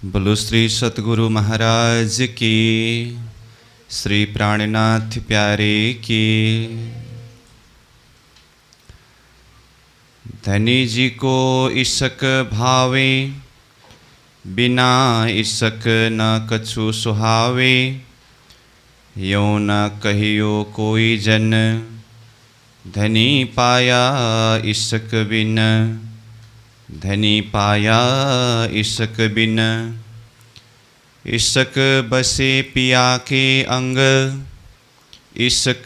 बोलो श्री सतगुरु महाराज की, श्री प्राणनाथ प्यारे की। धनी जी को इसक भावे, बिना इसक न कछु सुहावे। यो न कहियो कोई जन, धनी पाया इसक बिन। धनी पाया इसक बिन। इसक बसे पिया के अंग, इसक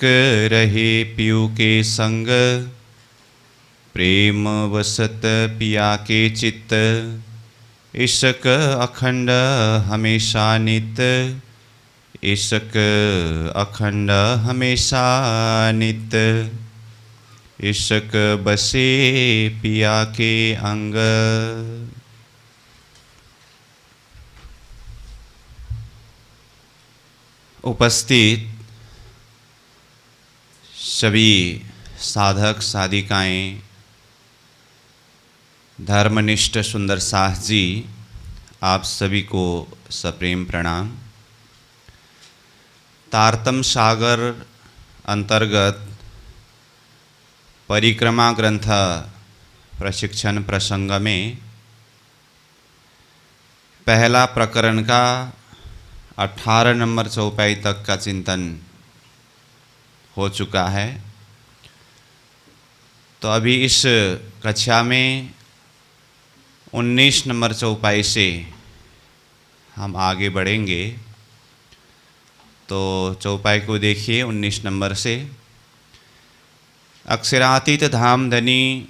रहे पियू के संग। प्रेम वसत पिया के चित्त, इसक अखंड हमेशा नित। इसक अखंड हमेशा नित। इसक बसे पिया के अंग। उपस्थित सभी साधक साधिकाएं, धर्मनिष्ठ सुंदर साह जी, आप सभी को सप्रेम प्रणाम। तारतम सागर अंतर्गत परिक्रमा ग्रंथ प्रशिक्षण प्रसंग में पहला प्रकरण का 18 नंबर चौपाई तक का चिंतन हो चुका है। तो अभी इस कक्षा में 19 नंबर चौपाई से हम आगे बढ़ेंगे। तो चौपाई को देखिए 19 नंबर से। अक्षरातीत धाम धनी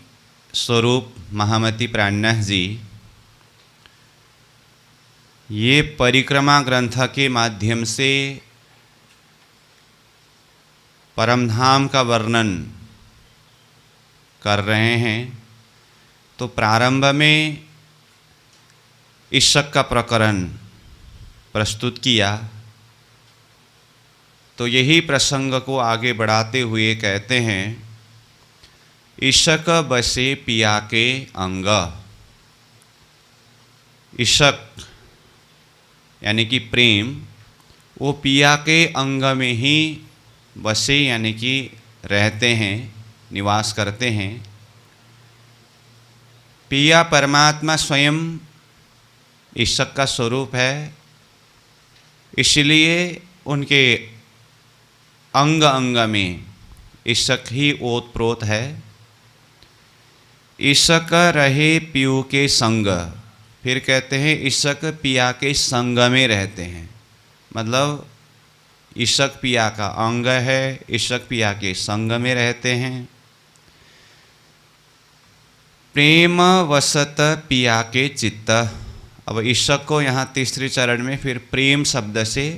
स्वरूप महामती प्राणनाथ जी ये परिक्रमा ग्रंथ के माध्यम से परमधाम का वर्णन कर रहे हैं। तो प्रारंभ में ईशक का प्रकरण प्रस्तुत किया। तो यही प्रसंग को आगे बढ़ाते हुए कहते हैं, ईशक बसे पिया के अंग। ईशक यानी कि प्रेम, वो पिया के अंग में ही बसे यानी कि रहते हैं, निवास करते हैं। पिया परमात्मा स्वयं ईशक का स्वरूप है, इसलिए उनके अंग अंग में ईशक ही ओतप्रोत है। ईशक रहे पियू के संग। फिर कहते हैं ईशक पिया के संग में रहते हैं, मतलब ईशक पिया का अंग है, ईशक पिया के संग में रहते हैं। प्रेम वसत पिया के चित्त। अब ईशक को यहाँ तीसरे चरण में फिर प्रेम शब्द से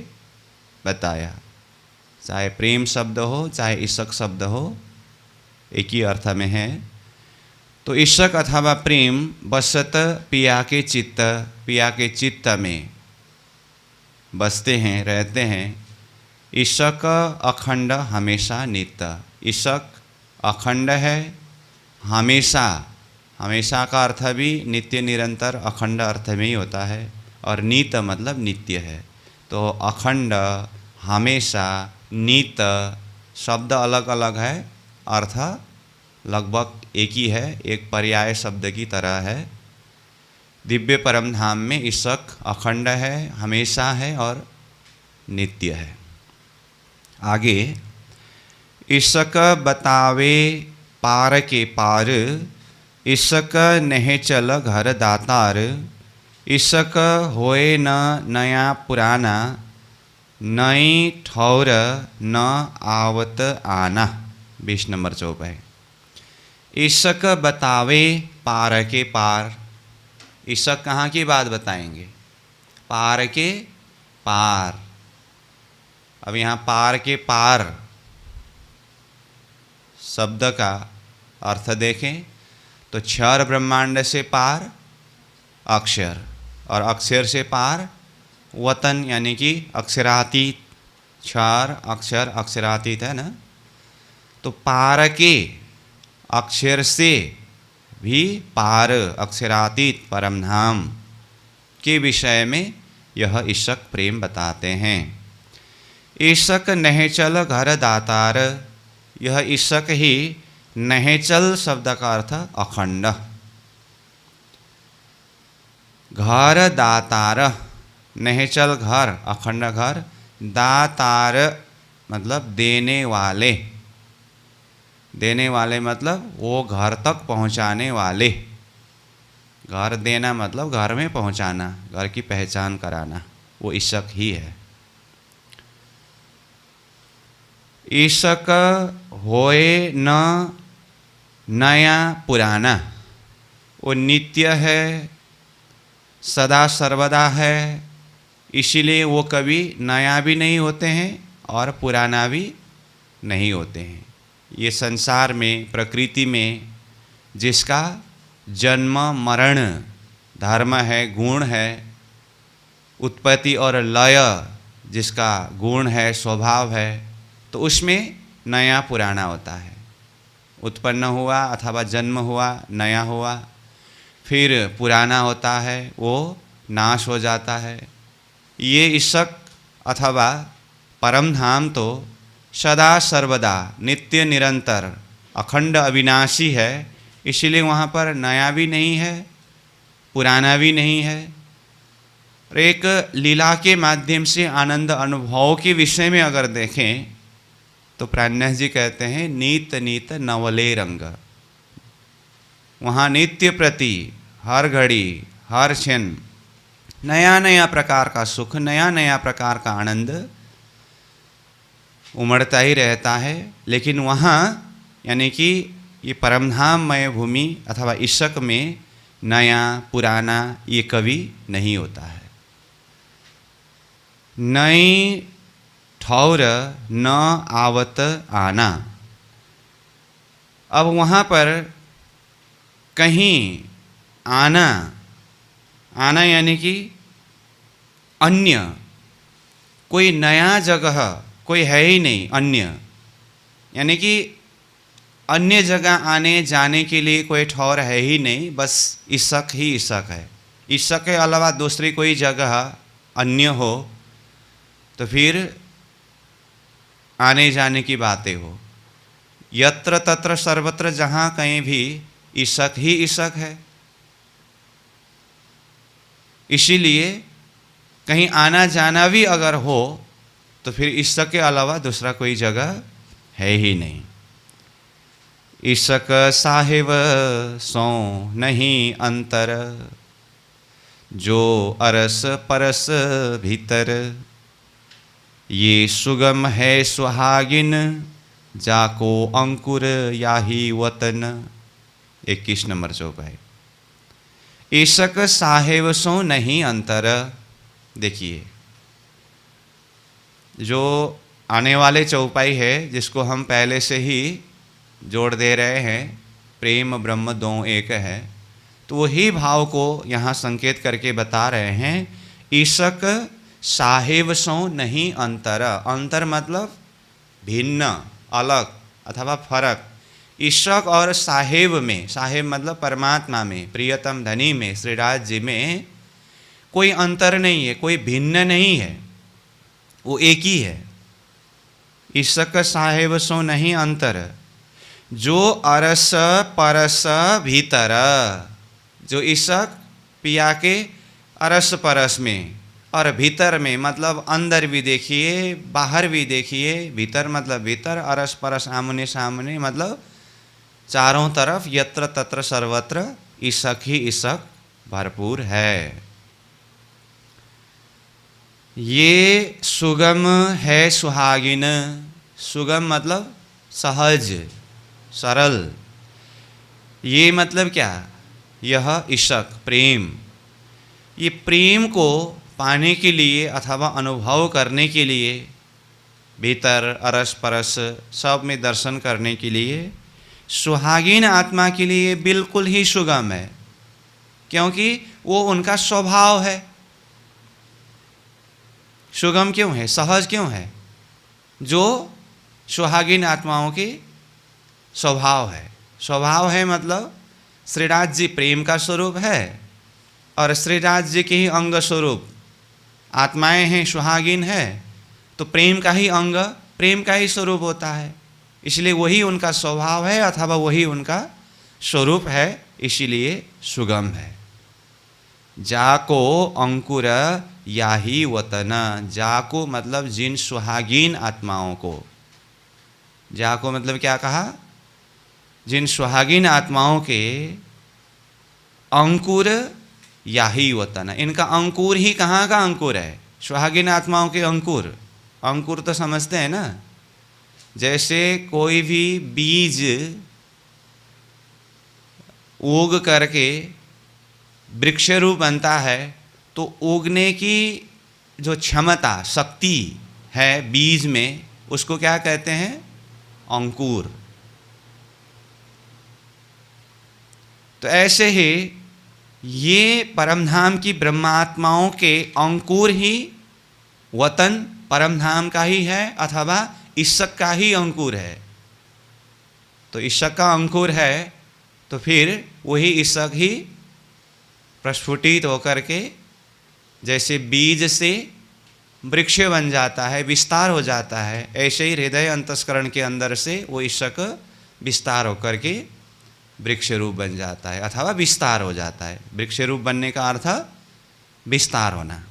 बताया। चाहे प्रेम शब्द हो चाहे ईशक शब्द हो, एक ही अर्थ में है। तो ईशक अथवा प्रेम बसत पिया के चित्त, पिया के चित्त में बसते हैं, रहते हैं। ईशक अखंड हमेशा नित्य। ईशक अखंड है, हमेशा। हमेशा का अर्थ भी नित्य निरंतर अखंड अर्थ में ही होता है, और नित्य मतलब नित्य है। तो अखंड, हमेशा, नित्य शब्द अलग अलग है, अर्थ लगभग एक ही है, एक पर्याय शब्द की तरह है। दिव्य परम धाम में ईशक अखंड है, हमेशा है और नित्य है। आगे, ईशक बतावे पार के पार, ईशक नहे चल घर दातार। ईशक होए न नया पुराना, नई ठौर न आवत आना। 20 नंबर चौपाई। ईशक बतावे पार के पार। ईशक कहाँ की बात बताएंगे? पार के पार। अब यहाँ पार के पार शब्द का अर्थ देखें तो क्षर ब्रह्मांड से पार अक्षर, और अक्षर से पार वतन यानी कि अक्षरातीत। क्षर अक्षर अक्षरातीत है ना। तो पार के अक्षर से भी पार, अक्षरातीत परमधाम। के विषय में यह ईशक प्रेम बताते हैं। ईशक नहचल घर दातार, यह ईशक ही नहचल शब्द का अर्थ अखंड। घर दातार, नहचल घर, अखंड घर, दातार मतलब देने वाले, देने वाले मतलब वो घर तक पहुंचाने वाले। घर देना मतलब घर में पहुंचाना, घर की पहचान कराना, वो ईशक ही है। ईशक होए न नया पुराना, वो नित्य है, सदा सर्वदा है, इसीलिए वो कभी नया भी नहीं होते हैं और पुराना भी नहीं होते हैं। ये संसार में, प्रकृति में जिसका जन्म मरण धर्म है, गुण है, उत्पत्ति और लय जिसका गुण है, स्वभाव है, तो उसमें नया पुराना होता है। उत्पन्न हुआ अथवा जन्म हुआ, नया हुआ, फिर पुराना होता है, वो नाश हो जाता है। ये ईशक अथवा परम धाम तो सदा सर्वदा नित्य निरंतर अखंड अविनाशी है, इसलिए वहाँ पर नया भी नहीं है, पुराना भी नहीं है। और एक लीला के माध्यम से आनंद अनुभव के विषय में अगर देखें तो प्राणनाथ जी कहते हैं नीत नीत नवले रंग। वहाँ नित्य प्रति हर घड़ी हर क्षण नया नया प्रकार का सुख, नया नया प्रकार का आनंद उमड़ता ही रहता है। लेकिन वहाँ यानी कि ये परमधाममय भूमि अथवा ईशक में नया पुराना ये कभी नहीं होता है। नई ठौर न आवत आना, अब वहाँ पर कहीं आना, आना यानी कि अन्य कोई नया जगह कोई है ही नहीं, अन्य यानी कि अन्य जगह आने जाने के लिए कोई ठौर है ही नहीं, बस ईशक ही ईशक है। ईशक के अलावा दूसरी कोई जगह अन्य हो तो फिर आने जाने की बातें हो। यत्र तत्र सर्वत्र जहाँ कहीं भी ईशक ही ईशक है, इसीलिए कहीं आना जाना भी अगर हो तो फिर ईशक के अलावा दूसरा कोई जगह है ही नहीं। ईशक साहिब सो नहीं अंतर, जो अरस परस भीतर, ये सुगम है सुहागिन, जाको अंकुर याही वतन। 21 नंबर चौपाई। ईशक साहेब सो नहीं अंतर। देखिए जो आने वाले चौपाई है जिसको हम पहले से ही जोड़ दे रहे हैं, प्रेम ब्रह्म दो एक है, तो वही भाव को यहाँ संकेत करके बता रहे हैं। ईशक साहेब सो नहीं अंतर। अंतर मतलब भिन्न, अलग अथवा फर्क। ईशक और साहेब में, साहेब मतलब परमात्मा में, प्रियतम धनी में, श्रीराज जी में कोई अंतर नहीं है, कोई भिन्न नहीं है, वो एक ही है। ईशक साहेब सो नहीं अंतर, जो अरस परस भीतर। जो ईशक पिया के अरस परस में और भीतर में मतलब अंदर भी देखिए बाहर भी देखिए, भीतर मतलब भीतर, अरस परस आमने सामने मतलब चारों तरफ, यत्र तत्र सर्वत्र ईशक ही ईशक भरपूर है। ये सुगम है सुहागिन। सुगम मतलब सहज सरल। ये मतलब क्या? यह ईशक प्रेम। ये प्रेम को पाने के लिए अथवा अनुभव करने के लिए, भीतर अरस परस सब में दर्शन करने के लिए सुहागिन आत्मा के लिए बिल्कुल ही सुगम है, क्योंकि वो उनका स्वभाव है। सुगम क्यों है? सहज क्यों है? जो सुहागिन आत्माओं की स्वभाव है। स्वभाव है मतलब श्रीनाथ जी प्रेम का स्वरूप है और श्रीराज जी के ही अंग स्वरूप आत्माएं हैं, सुहागिन है, तो प्रेम का ही अंग, प्रेम का ही स्वरूप होता है, इसलिए वही उनका स्वभाव है अथवा वही उनका स्वरूप है, इसीलिए सुगम है। जाको अंकुर याही वतन, जाको मतलब जिन सुहागिन आत्माओं को, जाको मतलब क्या कहा, जिन सुहागिन आत्माओं के अंकुर याही वतन, इनका अंकुर ही कहाँ का अंकुर है, सुहागिन आत्माओं के अंकुर। अंकुर तो समझते हैं ना, जैसे कोई भी बीज उग करके वृक्ष रूप बनता है, तो उगने की जो क्षमता, शक्ति है बीज में, उसको क्या कहते हैं, अंकुर। तो ऐसे ही ये परमधाम की ब्रह्मात्माओं के अंकुर ही वतन परमधाम का ही है अथवा ईशक का ही अंकुर है। तो ईशक का अंकुर है तो फिर वही ईशक ही प्रस्फुटित होकर के जैसे बीज से वृक्ष बन जाता है, विस्तार हो जाता है, ऐसे ही हृदय अंतस्करण के अंदर से वो ईशक विस्तार होकर के वृक्ष रूप बन जाता है अथवा विस्तार हो जाता है। वृक्ष रूप बनने का अर्थ विस्तार होना।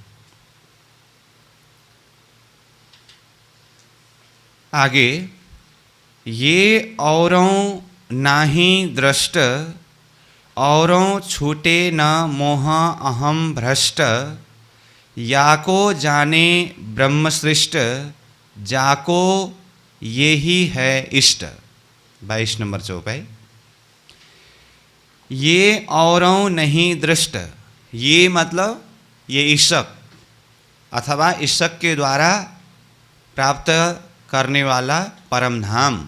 आगे, ये औरों नाही दृष्ट, औरों छूटे न मोह अहम भ्रष्ट, याको जाने ब्रह्म सृष्ट, जाको ये ही है इष्ट। 22 नंबर चौपाई। ये औरों नहीं दृष्ट, ये मतलब ये ईशक अथवा ईशक के द्वारा प्राप्त करने वाला परमधाम।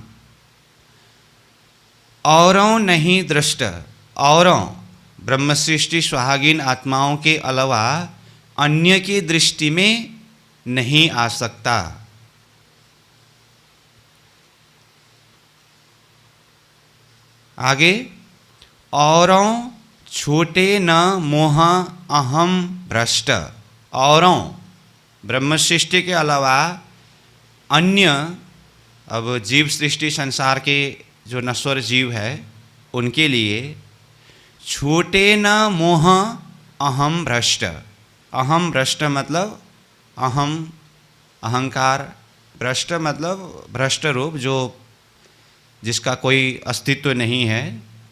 औरों नहीं दृष्ट, औरों ब्रह्म सृष्टि सुहागिन आत्माओं के अलावा अन्य की दृष्टि में नहीं आ सकता। आगे, औरों छूटे न मोह अहम भ्रष्ट, औरों ब्रह्म सृष्टि के अलावा अन्य, अब जीव सृष्टि संसार के जो नश्वर जीव है उनके लिए छूटे न मोह अहम भ्रष्ट। अहम भ्रष्ट मतलब अहम अहंकार, भ्रष्ट मतलब भ्रष्ट रूप, जो जिसका कोई अस्तित्व नहीं है,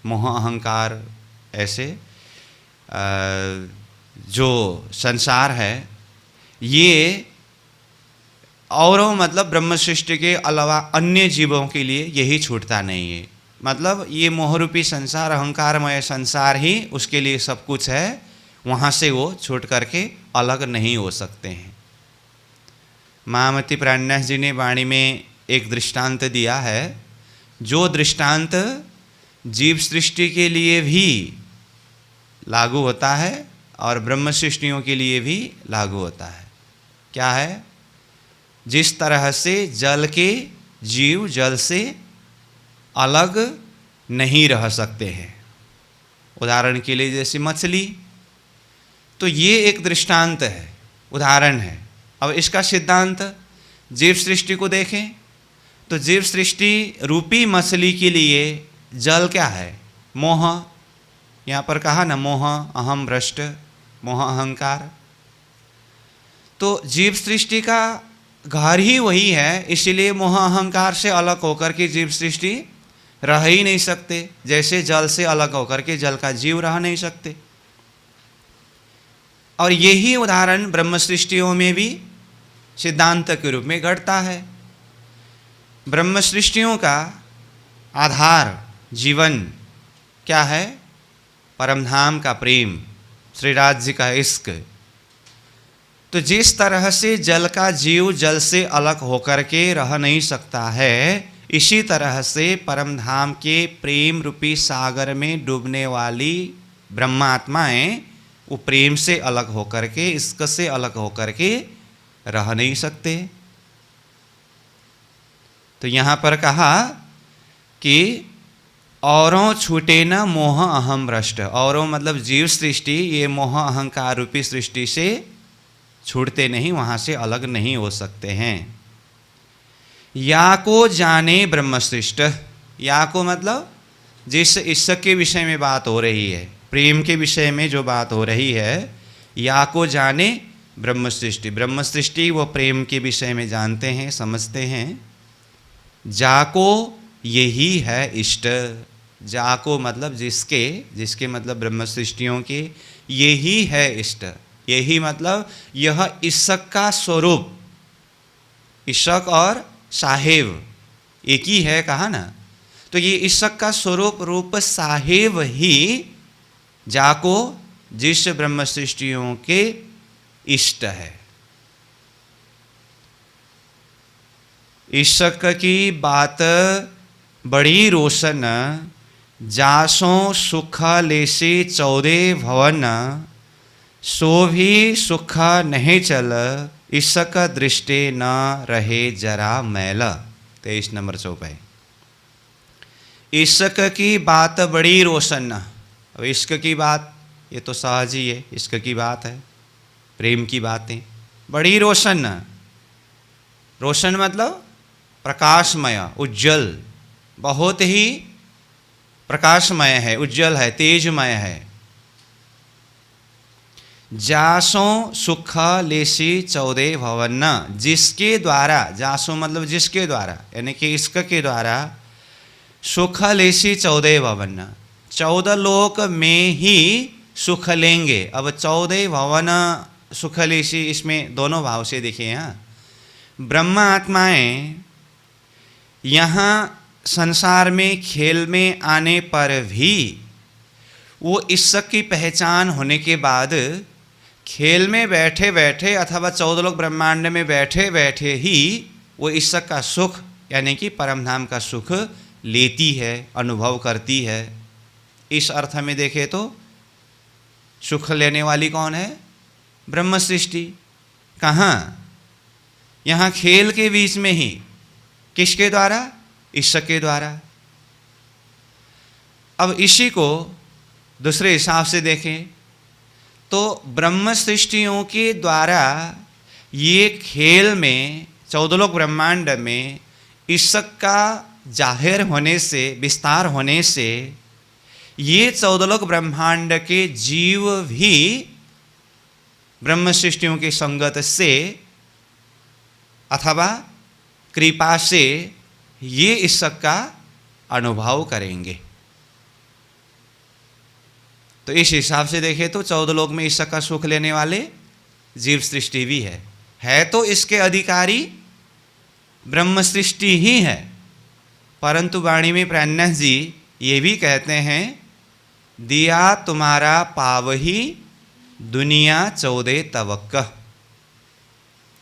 मोह अहंकार ऐसे जो संसार है, ये औरों मतलब ब्रह्म सृष्टि के अलावा अन्य जीवों के लिए यही छूटता नहीं है। मतलब ये मोहरूपी संसार, अहंकारमय संसार ही उसके लिए सब कुछ है, वहाँ से वो छूट करके अलग नहीं हो सकते हैं। महामती प्राणनाथ जी ने वाणी में एक दृष्टांत दिया है, जो दृष्टांत जीव सृष्टि के लिए भी लागू होता है और ब्रह्म सृष्टियों के लिए भी लागू होता है। क्या है? जिस तरह से जल के जीव जल से अलग नहीं रह सकते हैं, उदाहरण के लिए जैसे मछली, तो ये एक दृष्टांत है, उदाहरण है। अब इसका सिद्धांत जीव सृष्टि को देखें तो जीव सृष्टि रूपी मछली के लिए जल क्या है? मोह। यहाँ पर कहा ना, मोह अहम भ्रष्ट, मोह अहंकार। तो जीव सृष्टि का घर ही वही है, इसीलिए मोह अहंकार से अलग होकर के जीव सृष्टि रह ही नहीं सकते, जैसे जल से अलग होकर के जल का जीव रह नहीं सकते। और यही उदाहरण ब्रह्म सृष्टियों में भी सिद्धांत के रूप में घटता है। ब्रह्म सृष्टियों का आधार जीवन क्या है? परमधाम का प्रेम, श्रीराज जी का इश्क। तो जिस तरह से जल का जीव जल से अलग होकर के रह नहीं सकता है, इसी तरह से परमधाम के प्रेम रूपी सागर में डूबने वाली ब्रह्मात्माएं वो प्रेम से अलग होकर के, इश्क से अलग होकर के रह नहीं सकते। तो यहाँ पर कहा कि औरों छूटे न मोह अहम भ्रष्ट। औरों मतलब जीव सृष्टि ये मोह अहंकार रूपी सृष्टि से छूटते नहीं, वहाँ से अलग नहीं हो सकते हैं। या को जाने ब्रह्मसृष्ट। या को मतलब जिस ईश्वर के विषय में बात हो रही है, प्रेम के विषय में जो बात हो रही है, या को जाने ब्रह्म सृष्टि। ब्रह्म सृष्टि वो प्रेम के विषय में जानते हैं, समझते हैं। जाको यही है इष्ट। जाको मतलब जिसके, जिसके मतलब ब्रह्म सृष्टियों के, यही है इष्ट। यही मतलब यह ईश्वर का स्वरूप। ईश्वर और साहेब एक ही है कहा ना, तो ये ईश्वर का स्वरूप रूप साहेब ही जाको जिस ब्रह्म सृष्टियों के इष्ट है। ईश्वर की बात बड़ी रोशन, जासों सुख लेसे 14 भवन, सो भी सुख नहीं चल, ईश्क दृष्टि न रहे जरा मैल। 23 नंबर चौपाई। इश्क की बात बड़ी रोशन। अब इश्क की बात ये तो सहज ही है, इश्क की बात है, प्रेम की बातें बड़ी रोशन। रोशन मतलब प्रकाशमय, उज्जवल, बहुत ही प्रकाशमय है, उज्जवल है, तेजमय है। जासों सुख लेसी 14 भवन, जिसके द्वारा, जासों मतलब जिसके द्वारा, यानी कि इसके के द्वारा, सुख लेसी 14 भवन, 14 लोक में ही सुख लेंगे। अब 14 भवन सुख लेसी, इसमें दोनों भाव से देखिए। यहाँ ब्रह्म आत्माएं यहाँ संसार में खेल में आने पर भी वो ईश्वर की पहचान होने के बाद खेल में बैठे बैठे अथवा 14 लोक ब्रह्मांड में बैठे बैठे ही वो ईश्वर का सुख यानी कि परमधाम का सुख लेती है, अनुभव करती है। इस अर्थ में देखें तो सुख लेने वाली कौन है? ब्रह्म सृष्टि। कहाँ? यहाँ खेल के बीच में ही। किसके द्वारा? ईश्वर के द्वारा। अब इसी को दूसरे हिसाब से देखें तो ब्रह्म सृष्टियों के द्वारा ये खेल में 14 लोक ब्रह्मांड में ईश्वर का जाहिर होने से, विस्तार होने से ये 14 लोक ब्रह्मांड के जीव भी ब्रह्म सृष्टियों की संगत से अथवा कृपा से ये ईश्वर का अनुभव करेंगे। तो इस हिसाब से देखें तो 14 लोक में ईश्वर का सुख लेने वाले जीव सृष्टि भी है तो इसके अधिकारी ब्रह्म सृष्टि ही है। परंतु वाणी में प्राणनाथ जी ये भी कहते हैं, दिया तुम्हारा पावही दुनिया 14 तवक्क।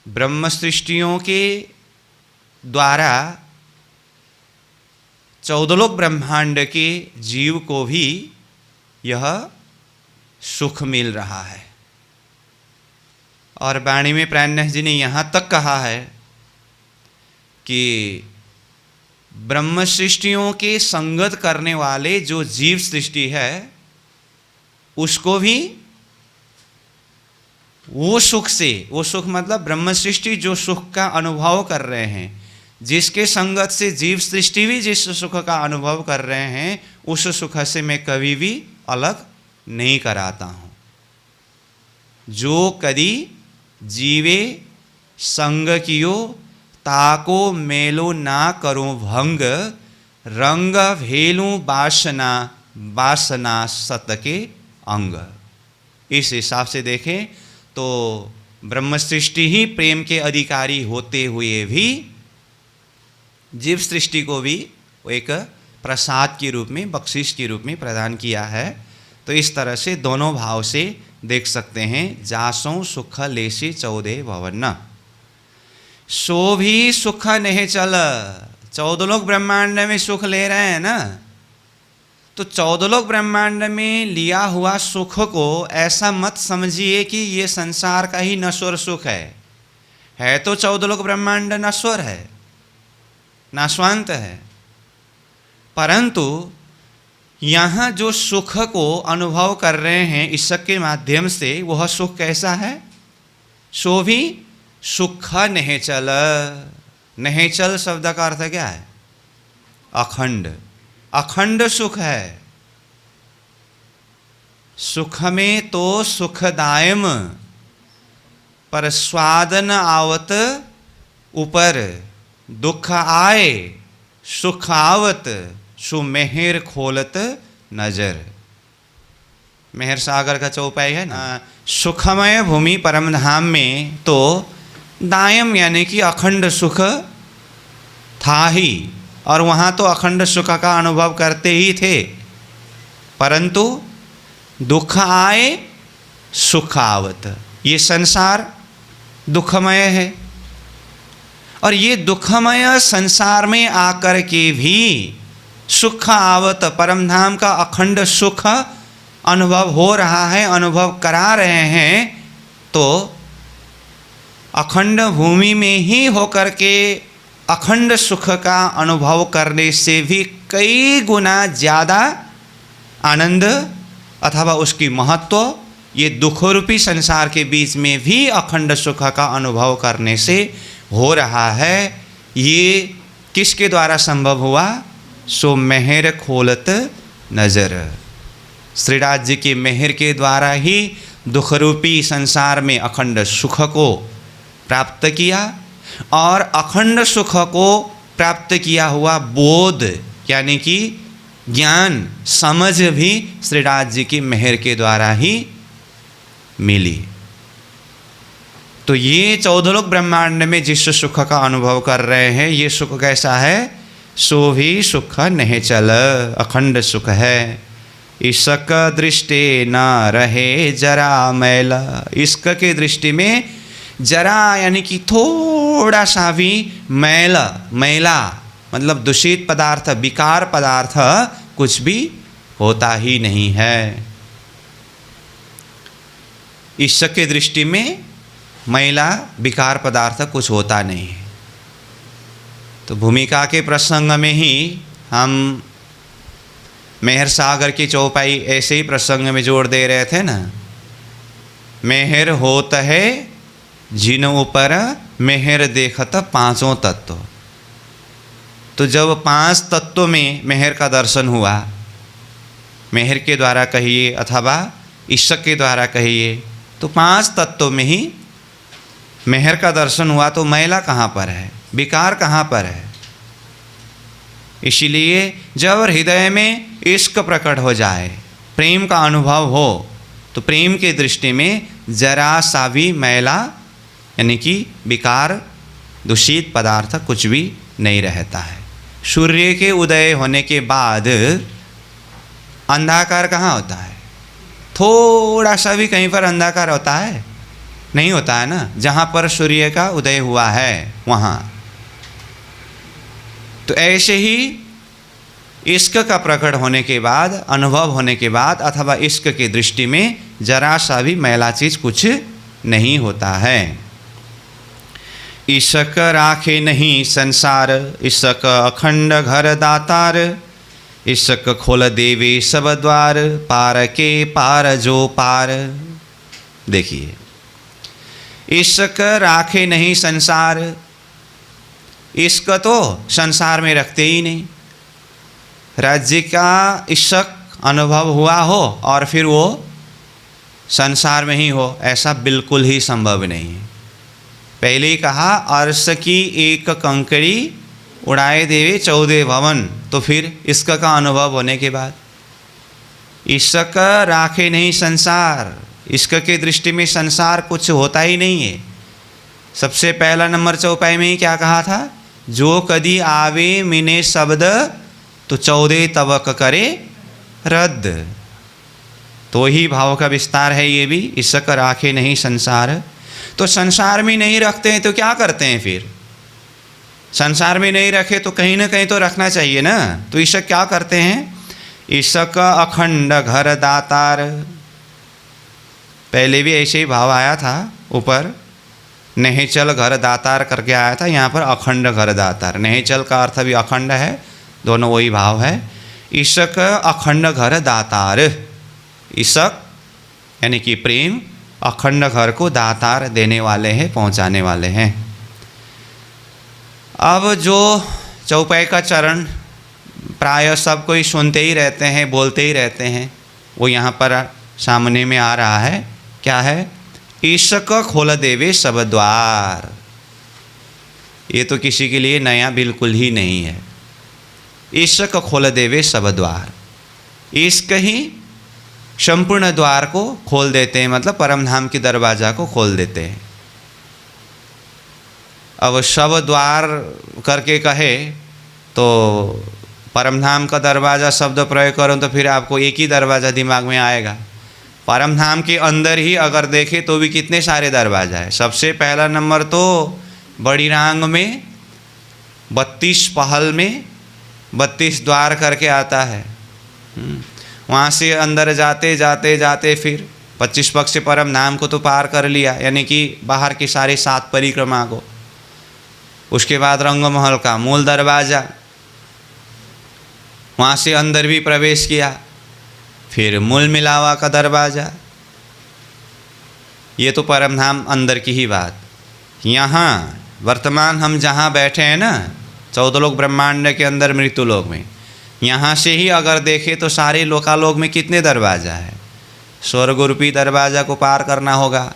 ब्रह्म सृष्टियों के द्वारा 14 लोक ब्रह्मांड के जीव को भी यह सुख मिल रहा है। और वाणी में प्राणनाथ जी ने यहाँ तक कहा है कि ब्रह्म सृष्टियों के संगत करने वाले जो जीव सृष्टि है उसको भी वो सुख से, वो सुख मतलब ब्रह्म सृष्टि जो सुख का अनुभव कर रहे हैं, जिसके संगत से जीव सृष्टि भी जिस सुख का अनुभव कर रहे हैं, उस सुख से मैं कभी भी अलग नहीं कराता हूँ। जो कदी जीवे संग कियो ताको मेलो ना करो भंग, रंग भेलू वासना वासना सत के अंग। इस हिसाब से देखें तो ब्रह्म सृष्टि ही प्रेम के अधिकारी होते हुए भी जीव सृष्टि को भी एक प्रसाद के रूप में, बख्शिश के रूप में प्रदान किया है। तो इस तरह से दोनों भाव से देख सकते हैं। जासों सुख लेसी 14 भवन, सो भी सुख नहीं चल। 14 लोक ब्रह्मांड में सुख ले रहे हैं ना, तो 14 लोक ब्रह्मांड में लिया हुआ सुख को ऐसा मत समझिए कि ये संसार का ही नश्वर सुख है तो 14 लोक ब्रह्मांड नश्वर है, नाशवांत है। परंतु यहाँ जो सुख को अनुभव कर रहे हैं ईश्वर के माध्यम से, वह सुख कैसा है? सो भी सुख निश्चल। निश्चल शब्द का अर्थ क्या है? अखंड। अखंड सुख है। सुख में तो सुखदायम, पर स्वादन आवत ऊपर। दुख आए सुख आवत, सु मेहर खोलत नजर। मेहर सागर का चौपाई है ना। सुखमय भूमि परम धाम में तो दायम यानी कि अखंड सुख था ही, और वहाँ तो अखंड सुख का अनुभव करते ही थे, परंतु दुख आए सुख आवत। ये संसार दुखमय है, और ये दुखमय संसार में आकर के भी सुख आवत, परम धाम का अखंड सुख अनुभव हो रहा है, अनुभव करा रहे हैं। तो अखंड भूमि में ही होकर के अखंड सुख का अनुभव करने से भी कई गुना ज़्यादा आनंद अथवा उसकी महत्व ये दुख रूपी संसार के बीच में भी अखंड सुख का अनुभव करने से हो रहा है। ये किसके द्वारा संभव हुआ? सो मेहर खोलत नजर। श्रीराज जी के मेहर के द्वारा ही दुख रूपी संसार में अखंड सुख को प्राप्त किया, और अखंड सुख को प्राप्त किया हुआ बोध यानी कि ज्ञान समझ भी श्रीराज जी की मेहर के द्वारा ही मिली। तो ये 14 लोक ब्रह्मांड में जिस सुख का अनुभव कर रहे हैं, ये सुख कैसा है? सो भी सुख निश्चल, अखंड सुख है। इश्क दृष्टि न रहे जरा मैला। इश्क के दृष्टि में जरा यानी कि थोड़ा सा भी मैला, मैला मतलब दूषित पदार्थ, विकार पदार्थ कुछ भी होता ही नहीं है। ईश्वर के दृष्टि में मैला विकार पदार्थ कुछ होता नहीं है। तो भूमिका के प्रसंग में ही हम मेहर सागर की चौपाई ऐसे ही प्रसंग में जोड़ दे रहे थे ना। मेहर होत है जिन ऊपर मेहर देखत पांचों तत्व। तो जब 5 तत्वों में मेहर का दर्शन हुआ, मेहर के द्वारा कहिए अथवा ईश्वर के द्वारा कहिए, तो 5 तत्वों में ही मेहर का दर्शन हुआ, तो मैला कहाँ पर है, विकार कहाँ पर है। इसीलिए जब हृदय में इश्क प्रकट हो जाए, प्रेम का अनुभव हो, तो प्रेम के दृष्टि में जरा सा भी मैला यानी कि विकार दूषित पदार्थ कुछ भी नहीं रहता है। सूर्य के उदय होने के बाद अंधकार कहाँ होता है? थोड़ा सा भी कहीं पर अंधकार होता है? नहीं होता है ना। जहाँ पर सूर्य का उदय हुआ है वहाँ। तो ऐसे ही इश्क का प्रकट होने के बाद, अनुभव होने के बाद अथवा इश्क की दृष्टि में जरा सा भी मैला चीज़ कुछ नहीं होता है। इश्क राखे नहीं संसार, इश्क अखंड घर दातार। इश्क खोल देवे सब द्वार, पार के पार जो पार। देखिए, इश्क राखे नहीं संसार। इश्क तो संसार में रखते ही नहीं। राज्य का इश्क अनुभव हुआ हो और फिर वो संसार में ही हो, ऐसा बिल्कुल ही संभव नहीं है। पहले ही कहा, अर्श की एक कंकड़ी उड़ाए देवे 14 भवन। तो फिर इश्क का अनुभव होने के बाद इश्क राखे नहीं संसार। इश्क के दृष्टि में संसार कुछ होता ही नहीं है। सबसे पहला नंबर चौपाई में ही क्या कहा था? जो कदी आवे मिने शब्द, तो 14 तवक करे रद्द। तो ही भाव का विस्तार है ये भी। इश्क राखे नहीं संसार। तो संसार में नहीं रखते हैं तो क्या करते हैं फिर? संसार में नहीं रखे तो कहीं ना कहीं तो रखना चाहिए ना। तो इश्क क्या करते हैं? इश्क अखंड घर दातार। पहले भी ऐसे ही भाव आया था ऊपर, निश्चल घर दातार करके आया था। यहाँ पर अखंड घर दातार। निश्चल का अर्थ भी अखंड है, दोनों वही भाव है। ईशक अखंड घर दातार, ईशक यानी कि प्रेम अखंड घर को दातार देने वाले हैं, पहुंचाने वाले हैं। अब जो चौपाई का चरण प्राय सब कोई सुनते ही रहते हैं, बोलते ही रहते हैं, वो यहाँ पर सामने में आ रहा है। क्या है? ईशक खोल देवे सब द्वार। ये तो किसी के लिए नया बिल्कुल ही नहीं है। ईशक खोल देवे सब द्वार, ईश्क ही संपूर्ण द्वार को खोल देते हैं, मतलब परमधाम की दरवाजा को खोल देते हैं। अब सब द्वार करके कहे तो परमधाम का दरवाज़ा शब्द प्रयोग करूँ तो फिर आपको एक ही दरवाज़ा दिमाग में आएगा। परमधाम के अंदर ही अगर देखें तो भी कितने सारे दरवाज़ा है। सबसे पहला नंबर तो बड़ी रांग में 32 पहल में 32 द्वार करके आता है। वहाँ से अंदर जाते जाते जाते फिर 25 पक्ष से परमधाम को तो पार कर लिया, यानी कि बाहर की सारी 7 परिक्रमा को। उसके बाद रंगमहल का मूल दरवाज़ा, वहाँ से अंदर भी प्रवेश किया। फिर मूल मिलावा का दरवाज़ा, ये तो परमधाम अंदर की ही बात। यहाँ वर्तमान हम जहाँ बैठे हैं ना, 14 लोक ब्रह्मांड के अंदर मृत्यु लोक में, यहाँ से ही अगर देखें तो सारे लोकालोक में कितने दरवाज़ा है। स्वर्ग रूपी दरवाज़ा को पार करना होगा,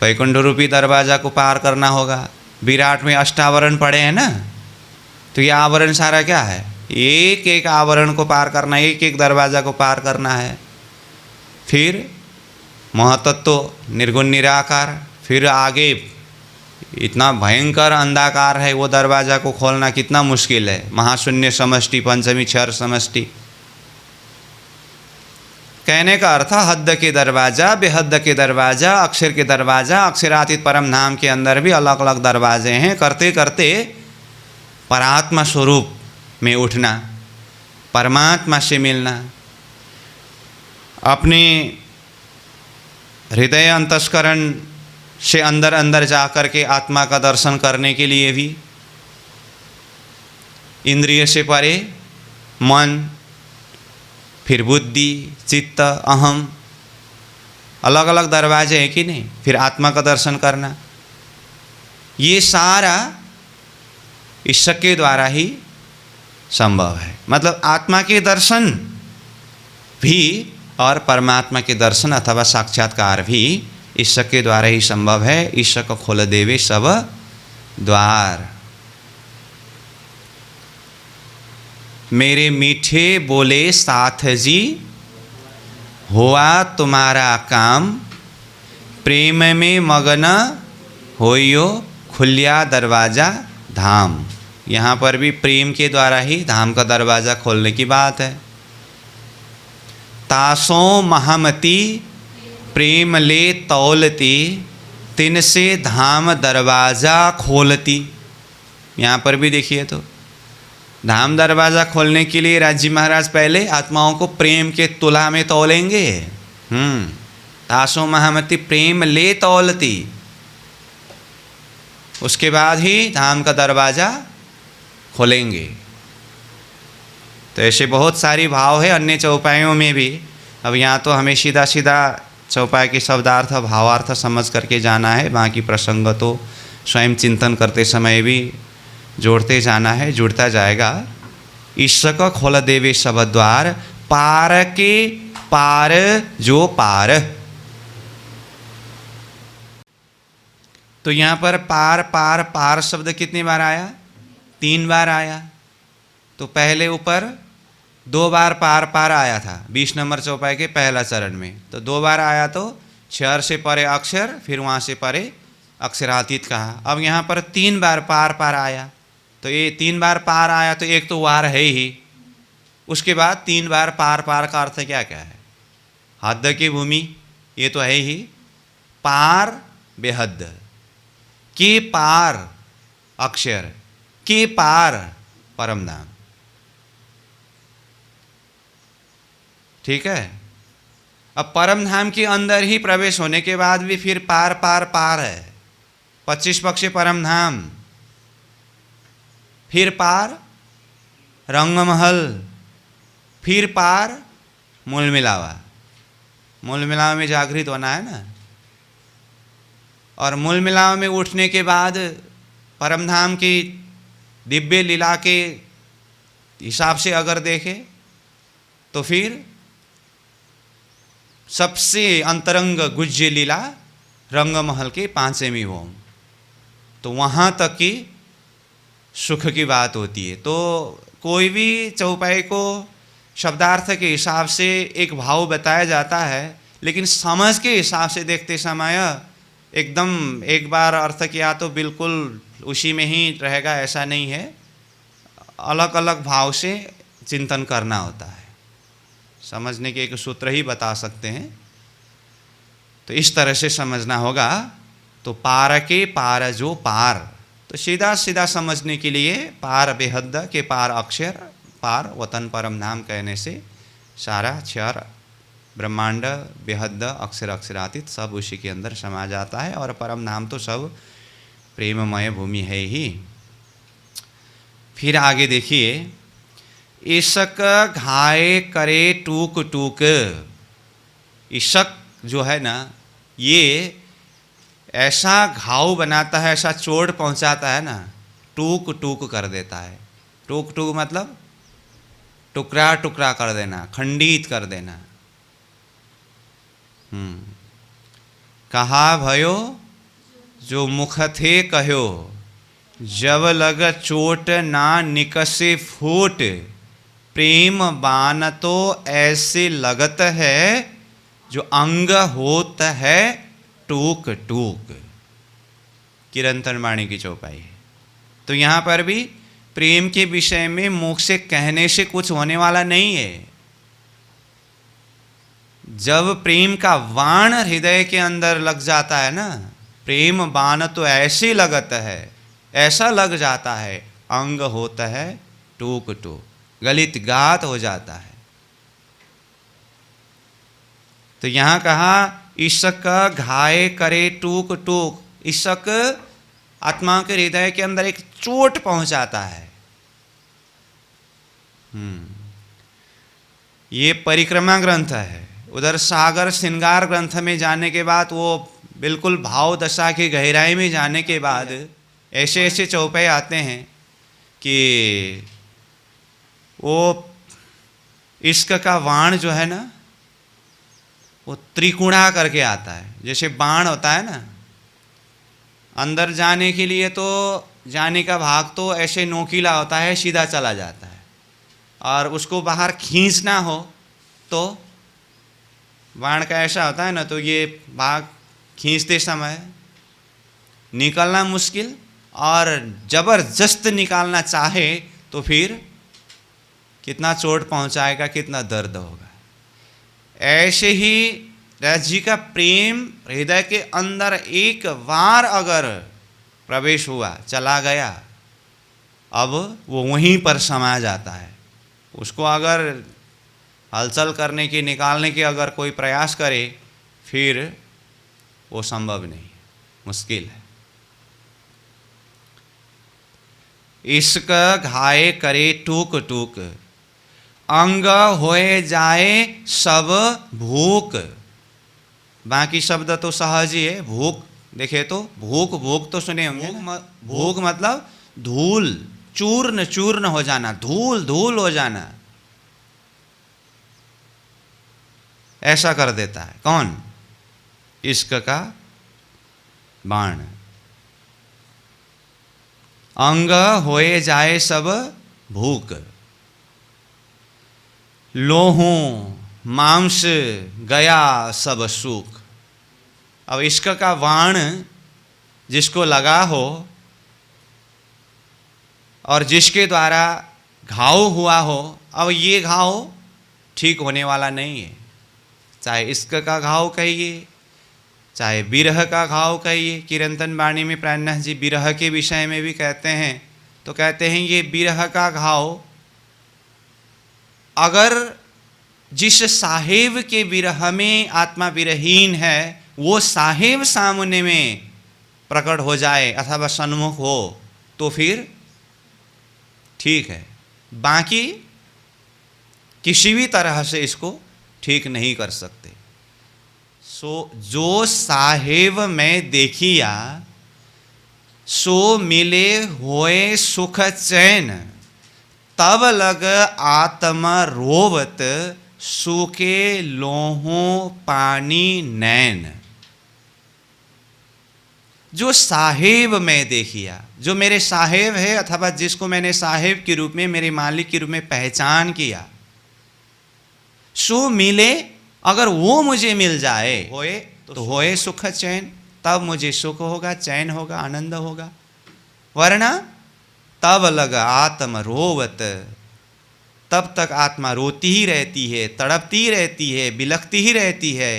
वैकुंठ रूपी दरवाज़ा को पार करना होगा। विराट में अष्टावरण पड़े हैं ना, तो ये आवरण सारा क्या है? एक एक आवरण को पार करना, एक एक दरवाज़ा को पार करना है। फिर महतत्व निर्गुण निराकार, फिर आगे इतना भयंकर अंधाकार है, वो दरवाज़ा को खोलना कितना मुश्किल है। महाशून्य समष्टि, पंचमी क्षर समष्टि। कहने का अर्थ हद के दरवाज़ा, बेहद के दरवाज़ा, अक्षर के दरवाज़ा, अक्षरातीत परमधाम के अंदर भी अलग अलग दरवाजे हैं। करते करते परात्मा स्वरूप में उठना, परमात्मा से मिलना, अपने हृदय अंतस्करण से अंदर अंदर जा कर के आत्मा का दर्शन करने के लिए भी इंद्रिय से परे मन, फिर बुद्धि, चित्त, अहम, अलग अलग दरवाजे हैं कि नहीं। फिर आत्मा का दर्शन करना, ये सारा ईश्वर के द्वारा ही संभव है। मतलब आत्मा के दर्शन भी और परमात्मा के दर्शन अथवा साक्षात्कार भी ईश्वर के द्वारा ही संभव है। ईश्वर को खोल देवे सब द्वार। मेरे मीठे बोले साथ जी, हुआ तुम्हारा काम, प्रेम में मगन होइयो खुलिया दरवाजा धाम। यहाँ पर भी प्रेम के द्वारा ही धाम का दरवाज़ा खोलने की बात है। तासों महामती प्रेम ले तौलती, तिन से धाम दरवाज़ा खोलती। यहाँ पर भी देखिए तो धाम दरवाज़ा खोलने के लिए राजी महाराज पहले आत्माओं को प्रेम के तुला में तौलेंगे। तासों महामती प्रेम ले तौलती, उसके बाद ही धाम का दरवाज़ा खोलेंगे। तो ऐसे बहुत सारी भाव है अन्य चौपाइयों में भी। अब यहाँ तो हमें सीधा सीधा चौपाई के शब्दार्थ भावार्थ समझ करके जाना है, बाकी प्रसंग तो स्वयं चिंतन करते समय भी जोड़ते जाना है, जुड़ता जाएगा। ईश्वर का खोल देवे सब द्वार, पार के पार जो पार। तो यहाँ पर पार पार पार शब्द कितनी बार आया? 3 बार आया। तो पहले ऊपर 2 बार पार पार आया था 20 नंबर चौपाई के पहला चरण में, तो 2 बार आया तो क्षर से परे अक्षर, फिर वहाँ से परे अक्षरातीत कहा। अब यहाँ पर 3 बार पार पार आया, तो ये 3 बार पार आया तो एक तो वार है ही, उसके बाद 3 बार पार पार का अर्थ क्या क्या है? हद की भूमि, ये तो है ही। पार बेहद, के पार अक्षर, के पार परमधाम। ठीक है। अब परमधाम के अंदर ही प्रवेश होने के बाद भी फिर पार पार पार है। 25 पक्ष परमधाम, फिर पार रंगमहल, फिर पार मूल मिलावा, मूल मिलावा में जागृत होना है ना। और मूल मिलावा में उठने के बाद परमधाम की दिव्य लीला के हिसाब से अगर देखें तो फिर सबसे अंतरंग गुज्य लीला रंगमहल के पांचवें होम, तो वहाँ तक की सुख की बात होती है। तो कोई भी चौपाई को शब्दार्थ के हिसाब से एक भाव बताया जाता है, लेकिन समझ के हिसाब से देखते समय एकदम एक बार अर्थ किया तो बिल्कुल उसी में ही रहेगा ऐसा नहीं है, अलग अलग भाव से चिंतन करना होता है। समझने के एक सूत्र ही बता सकते हैं, तो इस तरह से समझना होगा। तो पार के पार जो पार, तो सीधा सीधा समझने के लिए पार बेहद के पार अक्षर, पार वतन परम नाम कहने से सारा क्षर ब्रह्मांड बेहद अक्षर अक्षरातीत सब उसी के अंदर समा जाता है। और परम नाम तो सब प्रेममय भूमि है ही। फिर आगे देखिए, इशक घाये करे टूक टूक। इशक जो है ना, ये ऐसा घाव बनाता है, ऐसा चोट पहुंचाता है ना, टूक टूक कर देता है। टूक टूक मतलब टुकड़ा टुकड़ा कर देना, खंडित कर देना। कहा भयो जो मुख थे कहो, जब लग चोट ना निकसे फूट। प्रेम बान तो ऐसे लगत है, जो अंग होत है टूक टूक। किरंतन वाणी की चौपाई है। तो यहाँ पर भी प्रेम के विषय में मुख से कहने से कुछ होने वाला नहीं है। जब प्रेम का बाण हृदय के अंदर लग जाता है ना, प्रेम बाण तो ऐसे लगत है, ऐसा लग जाता है, अंग होता है टूक टूक, गलित गात हो जाता है। तो यहाँ कहा इशक घाये करे टूक टूक। इशक आत्मा के हृदय के अंदर एक चोट पहुंचाता है। ये परिक्रमा ग्रंथ है। उधर सागर श्रृंगार ग्रंथ में जाने के बाद, वो बिल्कुल भाव दशा की गहराई में जाने के बाद ऐसे ऐसे चौपाई आते हैं कि वो इश्क का बाण जो है ना, वो त्रिकोणा करके आता है। जैसे बाण होता है ना, अंदर जाने के लिए तो जाने का भाग तो ऐसे नोकीला होता है, सीधा चला जाता है, और उसको बाहर खींचना हो तो बाण का ऐसा होता है ना, तो ये भाग खींचते समय निकलना मुश्किल, और जबरदस्त निकालना चाहे तो फिर कितना चोट पहुंचाएगा, कितना दर्द होगा। ऐसे ही रस जी का प्रेम हृदय के अंदर एक बार अगर प्रवेश हुआ, चला गया, अब वो वहीं पर समा जाता है। उसको अगर हलचल करने की, निकालने की अगर कोई प्रयास करे, फिर वो संभव नहीं, मुश्किल है। इश्क घाये करे टूक टूक, अंग होए जाए सब भूख। बाकी शब्द तो सहज ही है। भूख देखे तो भूख, भूख तो सुने होंगे। भूख मतलब धूल, चूर्ण चूर्ण हो जाना, धूल धूल हो जाना, ऐसा कर देता है। कौन? इश्क का बाण। अंग होए जाए सब भूख, लोहों मांस गया सब सुख। अब इश्क का बाण जिसको लगा हो और जिसके द्वारा घाव हुआ हो, अब ये घाव ठीक होने वाला नहीं है। चाहे इश्क का घाव कहिए, चाहे विरह का घाव कहिए। किरंतन वाणी में प्राणनाथ जी विरह के विषय में भी कहते हैं, तो कहते हैं ये विरह का घाव अगर जिस साहेब के विरह में आत्मा विरहीन है, वो साहेब सामने में प्रकट हो जाए अथवा सन्मुख हो, तो फिर ठीक है। बाकी किसी भी तरह से इसको ठीक नहीं कर सकते। सो जो साहेब में देखिया, सो मिले होए सुख चैन, तब लग आत्मा रोवत, सूखे लोहों पानी नैन। जो साहेब में देखिया, जो मेरे साहेब है अथवा जिसको मैंने साहेब के रूप में, मेरे मालिक के रूप में पहचान किया, सो मिले, अगर वो मुझे मिल जाए, होए तो होए सुख चैन, तब मुझे सुख होगा, चैन होगा, आनंद होगा। वरना तब लग आत्म रोवत, तब तक आत्मा रोती ही रहती है, तड़पती रहती है, बिलखती ही रहती है।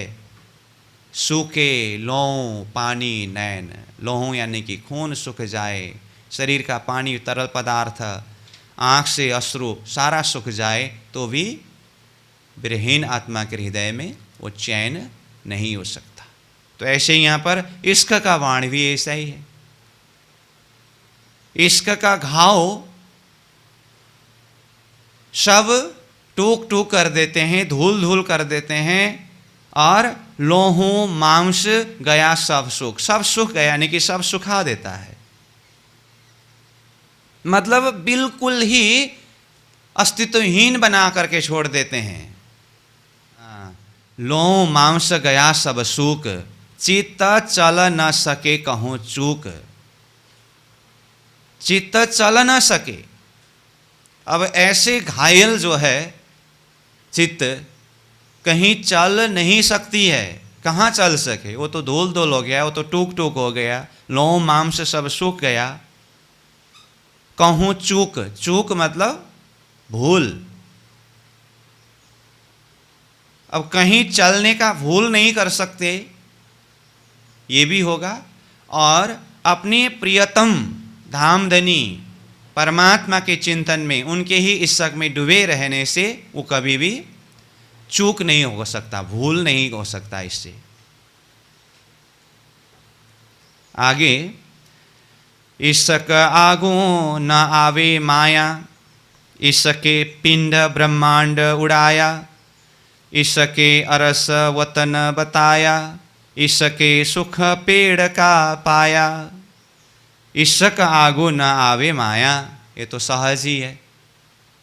सूखे लोह पानी नैन, लोहों यानी कि खून सूख जाए, शरीर का पानी तरल पदार्थ, आँख से अश्रु सारा सूख जाए तो भी विरहीन आत्मा के हृदय में वो चैन नहीं हो सकता। तो ऐसे ही यहाँ पर इश्क का बाण भी ऐसा ही है। इश्क का घाव सब टूक टूक कर देते हैं, धूल धूल कर देते हैं, और लोहों मांस गया सब सुख, सब सुख गया यानी कि सब सुखा देता है। मतलब बिल्कुल ही अस्तित्वहीन बना करके छोड़ देते हैं। लोह मांस गया सब सुख, चित्त चल न सके कहूँ चूक। चित्त चल न सके, अब ऐसे घायल जो है चित्त, कहीं चल नहीं सकती है। कहाँ चल सके, वो तो धूल धूल हो गया, वो तो टूक टूक हो गया, लोह मांस सब सूख गया। कहूँ चूक, चूक मतलब भूल। अब कहीं चलने का भूल नहीं कर सकते, ये भी होगा, और अपने प्रियतम धामधनी परमात्मा के चिंतन में, उनके ही इश्क में डूबे रहने से वो कभी भी चूक नहीं हो सकता, भूल नहीं हो सकता इससे। आगे, इश्क आगो न आवे माया, इसके पिंड ब्रह्मांड उड़ाया, इसके अरस वतन बताया, इसके सुख पेड़ का पाया। इश्क आगो न आवे माया, ये तो सहज ही है।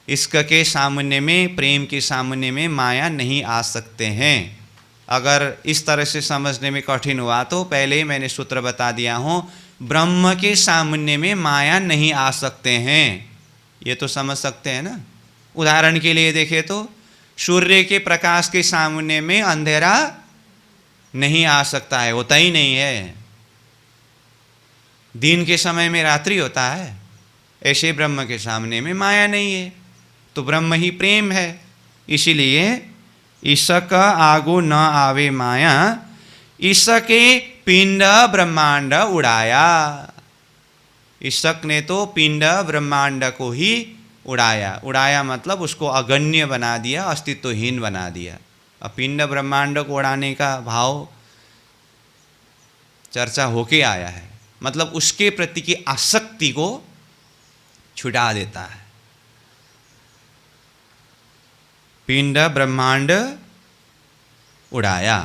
इश्क के सामने में, प्रेम के सामने में माया नहीं आ सकते हैं। अगर इस तरह से समझने में कठिन हुआ तो पहले ही मैंने सूत्र बता दिया हूँ, ब्रह्म के सामने में माया नहीं आ सकते हैं, ये तो समझ सकते हैं ना। उदाहरण के लिए देखें तो सूर्य के प्रकाश के सामने में अंधेरा नहीं आ सकता है, होता ही नहीं है। दिन के समय में रात्रि होता है, ऐसे ब्रह्म के सामने में माया नहीं है, तो ब्रह्म ही प्रेम है। इसीलिए इश्क आगो न आवे माया, इसके पिंड ब्रह्मांड उड़ाया। इश्क ने तो पिंड ब्रह्मांड को ही उड़ाया। उड़ाया मतलब उसको अगण्य बना दिया, अस्तित्वहीन बना दिया। अब पिंड ब्रह्मांड को उड़ाने का भाव चर्चा होके आया है, मतलब उसके प्रति की आसक्ति को छुटा देता है। पिंड ब्रह्मांड उड़ाया,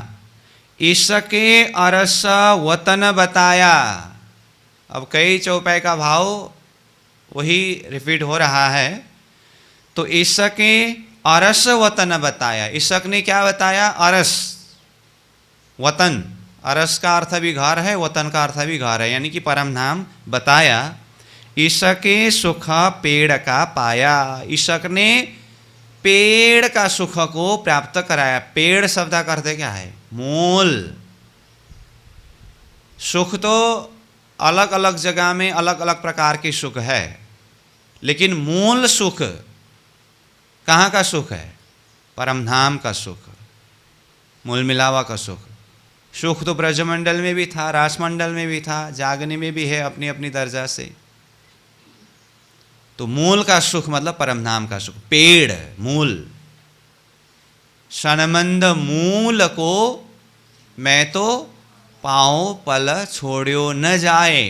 इसके अरस वतन बताया। अब कई चौपाई का भाव वही रिपीट हो रहा है। तो इसके अरस वतन बताया, इश्क ने क्या बताया? अरस, वतन। अरस का अर्थ भी घर है, वतन का अर्थ भी घर है, यानी कि परम धाम बताया। इसके सुख पेड़ का पाया, इश्क ने पेड़ का सुख को प्राप्त कराया। पेड़ शब्द का अर्थ क्या है? मूल। सुख तो अलग अलग जगह में अलग अलग प्रकार के सुख है, लेकिन मूल सुख कहाँ का सुख है? परमधाम का सुख, मूल मिलावा का सुख। सुख तो ब्रजमंडल में भी था, रासमंडल में भी था, जागने में भी है अपनी अपनी दर्जा से। तो मूल का सुख मतलब परमधाम का सुख। पेड़ मूल, सनमंद मूल को मैं तो पाँव पल छोड़ियो न जाए।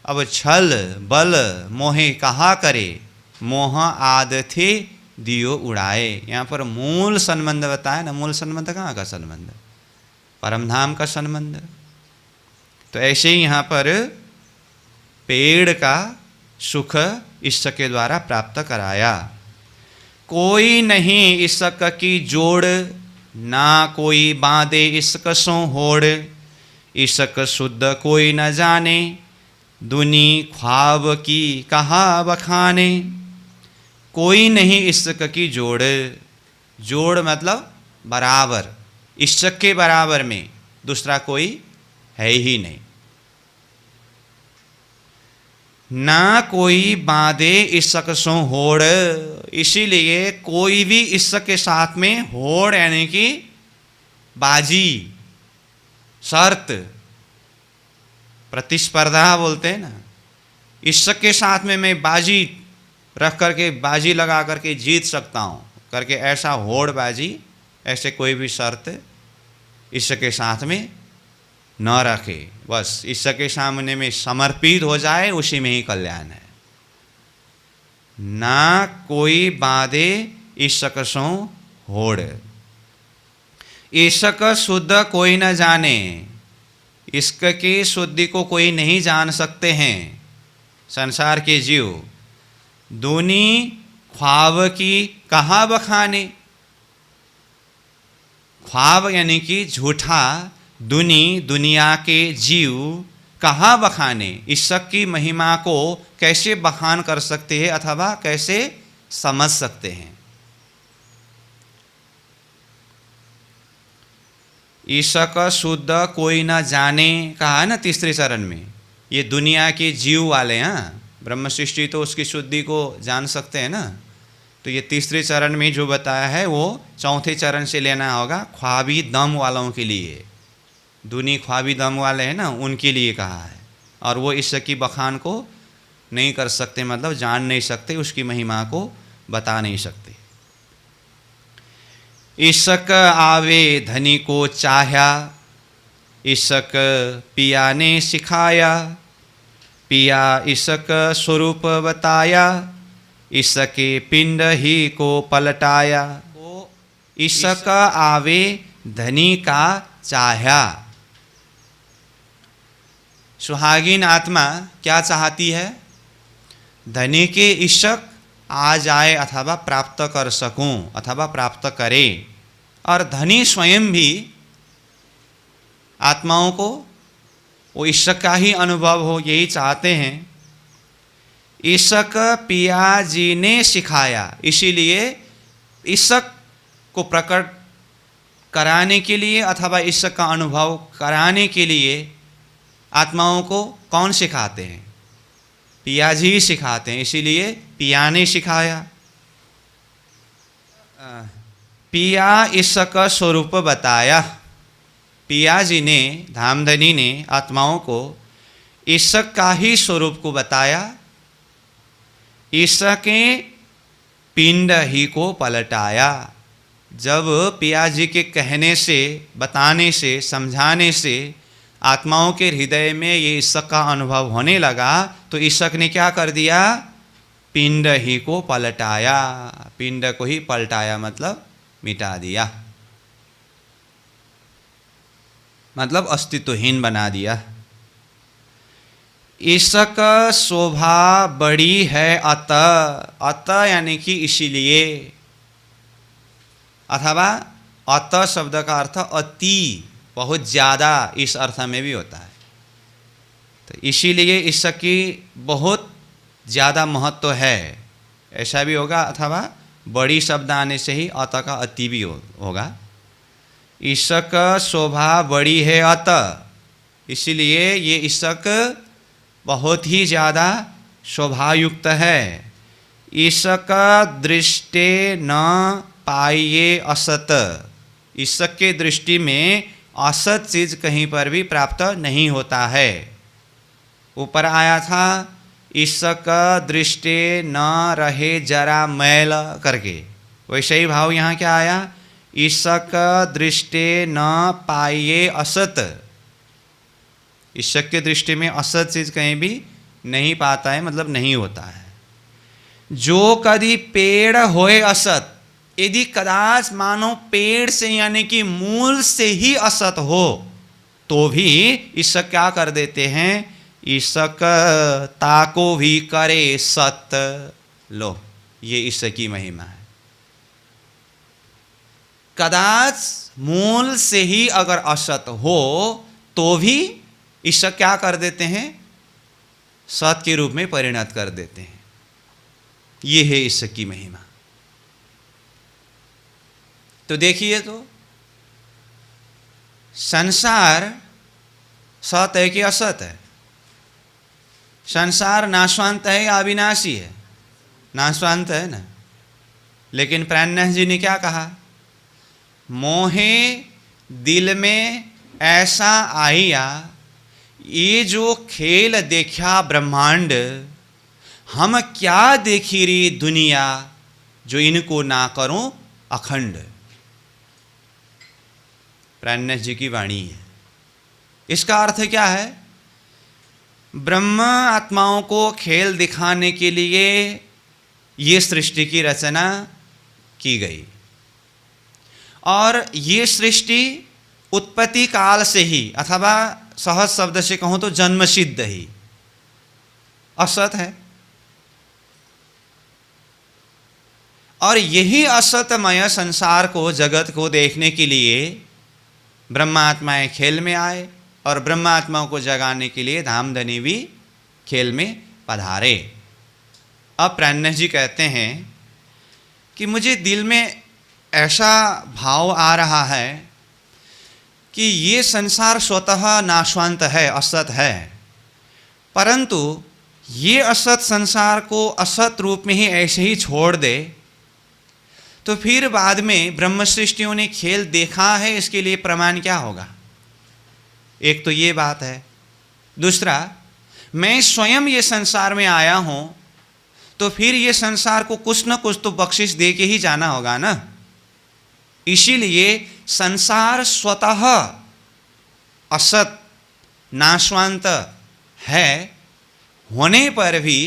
अब छल बल मोहे कहा करे, मोह आद थे दियो उड़ाए। यहाँ पर मूल संबंध बताया ना, मूल संबंध कहाँ का संबंध? परमधाम का संबंध। तो ऐसे ही यहाँ पर पेड़ का सुख इसके द्वारा प्राप्त कराया। कोई नहीं इसक की जोड़, ना कोई बांधे इसक सो होड़। इसक शुद्ध कोई न जाने, दुनी ख्वाब की कहा बखाने। कोई नहीं इसक की जोड़, जोड़ मतलब बराबर, इसक के बराबर में दूसरा कोई है ही नहीं। ना कोई बांधे इसक सो होड़, इसीलिए कोई भी इसक के साथ में होड़ यानी कि बाजी, शर्त, प्रतिस्पर्धा बोलते हैं ना, इसक के साथ में मैं बाजी रख करके, बाजी लगा करके जीत सकता हूँ करके, ऐसा होड़ बाजी, ऐसे कोई भी शर्त इसक के साथ में न रखे। बस इसके सामने में समर्पित हो जाए, उसी में ही कल्याण है। ना कोई बांधे इसक सो होड़, इसक शुद्ध कोई न जाने, इसकी शुद्धि को कोई नहीं जान सकते हैं संसार के जीव। दूनी ख्वाब की कहा बखाने, ख्वाब यानी कि झूठा, दुनी दुनिया के जीव कहाँ बखाने, इसक की महिमा को कैसे बखान कर सकते हैं अथवा कैसे समझ सकते हैं। इसक शुद्ध कोई न जाने कहा ना तीसरे चरण में, ये दुनिया के जीव वाले हैं, ब्रह्म सृष्टि तो उसकी शुद्धि को जान सकते हैं ना। तो ये तीसरे चरण में जो बताया है वो चौथे चरण से लेना होगा, ख्वाबी दम वालों के लिए। दुनी ख्वाबी दम वाले हैं ना, उनके लिए कहा है। और वो इसक की बखान को नहीं कर सकते, मतलब जान नहीं सकते, उसकी महिमा को बता नहीं सकते। इसक आवे धनी को चाह्या, इसक पिया ने सिखाया। पिया इसक स्वरूप बताया, इसके पिंड ही को पलटाया। इसक आवे धनी का चाह्या। सुहागिन आत्मा क्या चाहती है? धनी के इसक आ जाए अथवा प्राप्त कर सकूं अथवा प्राप्त करे। और धनी स्वयं भी आत्माओं को वो इसक का ही अनुभव हो, यही चाहते हैं। इसक पिया जी ने सिखाया, इसीलिए इसक को प्रकट कराने के लिए अथवा इसक का अनुभव कराने के लिए आत्माओं को कौन सिखाते हैं? पिया जी सिखाते हैं, इसीलिए पिया ने सिखाया। पिया इसक स्वरूप बताया। पिया जी ने, धामधनी ने आत्माओं को इसक का ही स्वरूप को बताया, इसके पिंड ही को पलटाया। जब पिया जी के कहने से, बताने से, समझाने से आत्माओं के हृदय में ये इसक का अनुभव होने लगा, तो इसक ने क्या कर दिया? पिंड ही को पलटाया। पिंड को ही पलटाया मतलब मिटा दिया, मतलब अस्तित्वहीन बना दिया। इसक शोभा बड़ी है अतः, अतः यानी कि इसीलिए, अथवा अतः शब्द का अर्थ अति, बहुत ज़्यादा, इस अर्थ में भी होता है। तो इसीलिए इसक की बहुत ज़्यादा महत्व है, ऐसा भी होगा। अथवा बड़ी शब्द आने से ही अतः का अति भी होगा। इसक शोभा बड़ी है अतः, इसीलिए ये इसक बहुत ही ज़्यादा शोभायुक्त है। इसक दृष्टि न पाइये असत, इसक के दृष्टि में असत चीज कहीं पर भी प्राप्त नहीं होता है। ऊपर आया था इसक दृष्टि न रहे जरा मैल करके, वैसे ही भाव यहाँ क्या आया? इसक दृष्टि न पाइये असत, इसक के दृष्टि में असत चीज कहीं भी नहीं पाता है, मतलब नहीं होता है। जो कदी पेड़ होए असत, यदि कदाच मानो पेड़ से यानी कि मूल से ही असत हो तो भी ईशक क्या कर देते हैं, ईशक ताको भी करे सत। लो, ये ईशक की महिमा है। कदाच मूल से ही अगर असत हो तो भी ईशक क्या कर देते हैं, सत के रूप में परिणत कर देते हैं। ये है ईशक की महिमा। तो देखिए, तो संसार सत है कि असत है? संसार नाशवांत है या अविनाशी है? नाशवांत है ना। लेकिन प्राणनाथ जी ने क्या कहा, मोहे दिल में ऐसा आया, ये जो खेल देखा ब्रह्मांड, हम क्या देखी रे दुनिया, जो इनको ना करूं अखंड। प्राणनाथ जी की वाणी है। इसका अर्थ क्या है, ब्रह्म आत्माओं को खेल दिखाने के लिए ये सृष्टि की रचना की गई, और ये सृष्टि उत्पत्ति काल से ही, अथवा सहज शब्द से कहूं तो जन्मसिद्ध ही असत है। और यही असतमय संसार को, जगत को देखने के लिए ब्रह्मात्माएं खेल में आए, और ब्रह्मात्माओं को जगाने के लिए धामधनी भी खेल में पधारे। अब प्राणनाथ जी कहते हैं कि मुझे दिल में ऐसा भाव आ रहा है कि ये संसार स्वतः नाशवांत है, असत है, परंतु ये असत संसार को असत रूप में ही ऐसे ही छोड़ दे तो फिर बाद में ब्रह्म सृष्टियों ने खेल देखा है, इसके लिए प्रमाण क्या होगा? एक तो ये बात है। दूसरा, मैं स्वयं ये संसार में आया हूं तो फिर ये संसार को कुछ न कुछ तो बख्शिश दे के ही जाना होगा ना। इसीलिए संसार स्वतः असत नाशवांत है होने पर भी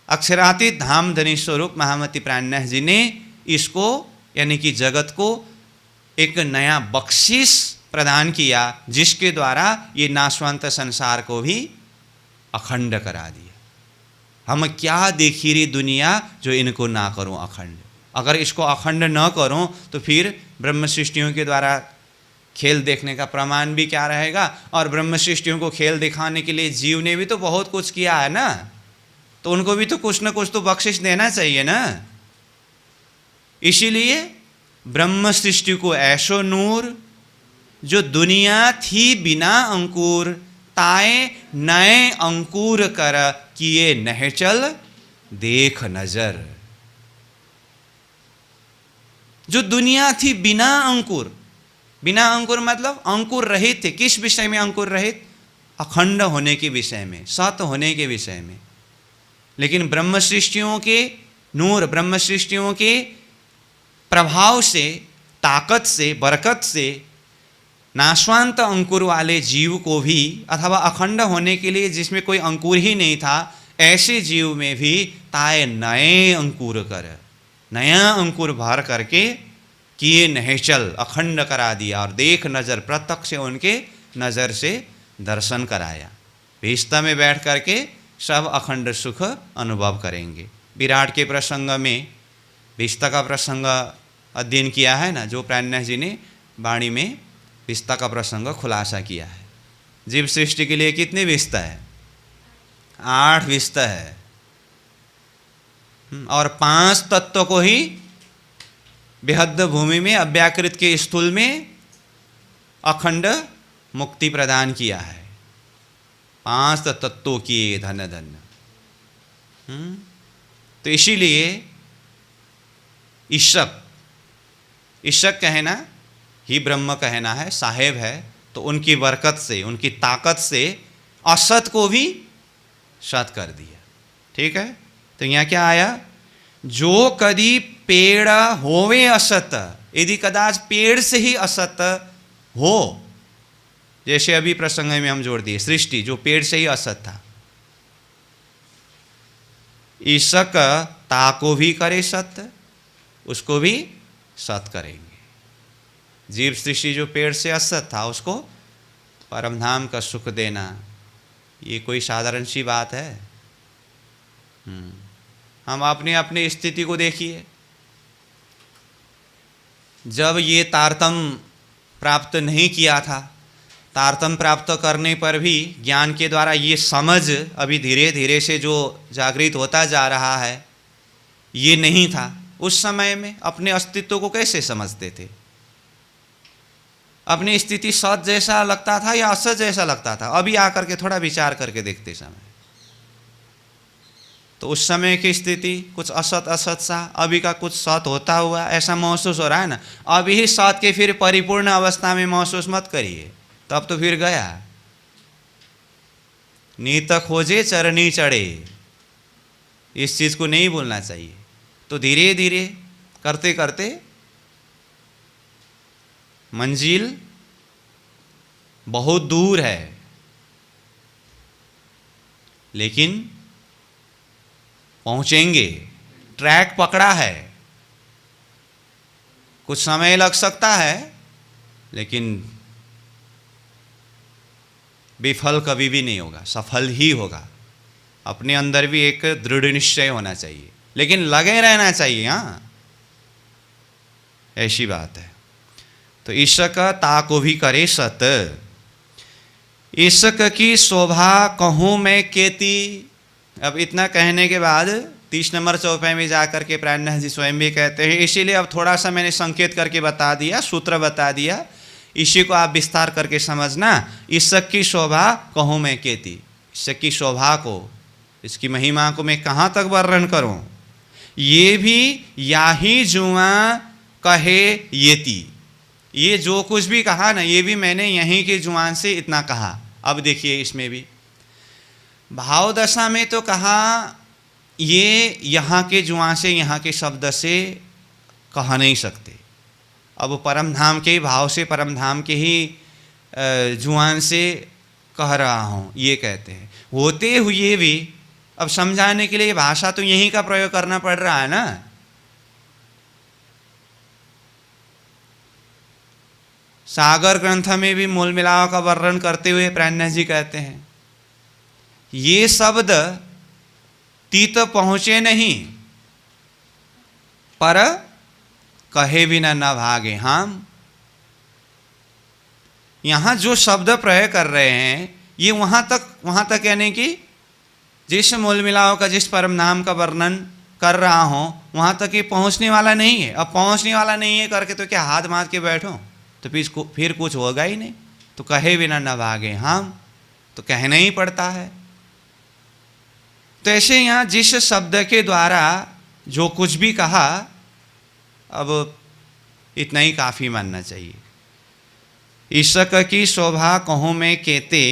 अक्षरातीत धामधनी स्वरूप महामती प्राणनाथ जी ने इसको, यानी कि जगत को, एक नया बख्शिश प्रदान किया, जिसके द्वारा ये नाशवांत संसार को भी अखंड करा दिया। हम क्या देखी रे दुनिया, जो इनको ना करूं अखंड। अगर इसको अखंड न करूं तो फिर ब्रह्म सृष्टियों के द्वारा खेल देखने का प्रमाण भी क्या रहेगा? और ब्रह्म सृष्टियों को खेल दिखाने के लिए जीव ने भी तो बहुत कुछ किया है ना, तो उनको भी तो कुछ न कुछ तो बख्शिश देना चाहिए ना। इसीलिए ब्रह्म सृष्टि को ऐसो नूर, जो दुनिया थी बिना अंकुर, ताए नए अंकुर कर, किए नह चल देख नजर। जो दुनिया थी बिना अंकुर, बिना अंकुर मतलब अंकुर रहित थे। किस विषय में अंकुर रहित? अखंड होने के विषय में, सत होने के विषय में। लेकिन ब्रह्म सृष्टियों के नूर, ब्रह्म सृष्टियों के प्रभाव से, ताकत से, बरकत से नाशवांत अंकुर वाले जीव को भी, अथवा अखंड होने के लिए जिसमें कोई अंकुर ही नहीं था, ऐसे जीव में भी ताए नए अंकुर कर, नया अंकुर भर करके किए नहचल, अखंड करा दिया, और देख नजर, प्रत्यक्ष से उनके नज़र से दर्शन कराया। भेस्ता में बैठ करके सब अखंड सुख अनुभव करेंगे। विराट के प्रसंग में भेस्ता का प्रसंग अध्ययन किया है ना, जो प्राणनाथ जी ने वाणी में भेस्ता का प्रसंग खुलासा किया है। जीव सृष्टि के लिए कितने भेस्ता है? 8 भेस्ता है, और 5 तत्व को ही बेहद भूमि में अव्याकृत के स्थूल में अखंड मुक्ति प्रदान किया है। 5 तत्वों की धन धन। तो इसीलिए ईशक, ईशक कहना ही ब्रह्म कहना है, साहेब है, तो उनकी बरकत से, उनकी ताकत से असत को भी सत कर दिया। ठीक है, तो यहाँ क्या आया? जो कदी पेड़ होवे असत, यदि कदाच पेड़ से ही असत हो, जैसे अभी प्रसंग में हम जोड़ दिए सृष्टि, जो पेड़ से ही असत था, ईशक ता को भी करे सत, उसको भी सत करेंगे। जीव सृष्टि जो पेड़ से असत था उसको परम धाम का सुख देना, ये कोई साधारण सी बात है? हम अपनी अपनी स्थिति को देखिए। जब ये तारतम्य प्राप्त नहीं किया था, तारतम्य प्राप्त करने पर भी ज्ञान के द्वारा ये समझ अभी धीरे धीरे से जो जागृत होता जा रहा है, ये नहीं था। उस समय में अपने अस्तित्व को कैसे समझते थे? अपनी स्थिति सत जैसा लगता था या असत जैसा लगता था? अभी आकर के थोड़ा विचार करके देखते समय तो उस समय की स्थिति कुछ असत असत सा, अभी का कुछ सत होता हुआ ऐसा महसूस हो रहा है ना। अभी ही सत के फिर परिपूर्ण अवस्था में महसूस मत करिए, तब तो फिर गया। नीत खोजे चरनी चढ़े, इस चीज को नहीं भूलना चाहिए। तो धीरे धीरे करते करते मंजिल बहुत दूर है, लेकिन पहुंचेंगे। ट्रैक पकड़ा है, कुछ समय लग सकता है, लेकिन विफल कभी भी नहीं होगा, सफल ही होगा। अपने अंदर भी एक दृढ़ निश्चय होना चाहिए, लेकिन लगे रहना चाहिए। हाँ, ऐसी बात है। तो ईशक ता को भी करे सत, ईशक की शोभा कहूँ मैं केती। अब इतना कहने के बाद 30 नंबर चौपाई में जाकर के प्राणनाथ जी स्वयं भी कहते हैं, इसीलिए अब थोड़ा सा मैंने संकेत करके बता दिया, सूत्र बता दिया, इसी को आप विस्तार करके समझना। ईशक की शोभा कहूँ मैं केती, ईशक की शोभा को, इसकी महिमा को मैं कहाँ तक वर्णन करूँ? ये भी या ही जुआ कहे येती, ये जो कुछ भी कहा ना, ये भी मैंने यहीं के जुआन से इतना कहा। अब देखिए इसमें भी भाव दशा में तो कहा, ये यहाँ के जुआन से, यहाँ के शब्द से कह नहीं सकते। अब परम धाम के भाव से, परम धाम के ही जुआन से कह रहा हूँ, ये कहते हैं। होते हुए भी अब समझाने के लिए भाषा तो यहीं का प्रयोग करना पड़ रहा है ना। सागर ग्रंथ में भी मूल मिलाव का वर्णन करते हुए प्राणनाथ जी कहते हैं, ये शब्द तीत पहुंचे नहीं, पर कहे बिना न भागे हम। यहां जो शब्द प्रयोग कर रहे हैं, ये वहां तक यानी कि जिस मूल मिलाव का, जिस परम नाम का वर्णन कर रहा हूं, वहां तक ये पहुंचने वाला नहीं है। अब पहुंचने वाला नहीं है करके तो क्या हाथ मार के बैठो, तो फिर कुछ होगा ही नहीं। तो कहे बिना न भागे हम, तो कहना ही पड़ता है। तो ऐसे यहाँ जिस शब्द के द्वारा जो कुछ भी कहा, अब इतना ही काफ़ी मानना चाहिए। ईशक की शोभा कहूँ मैं केते,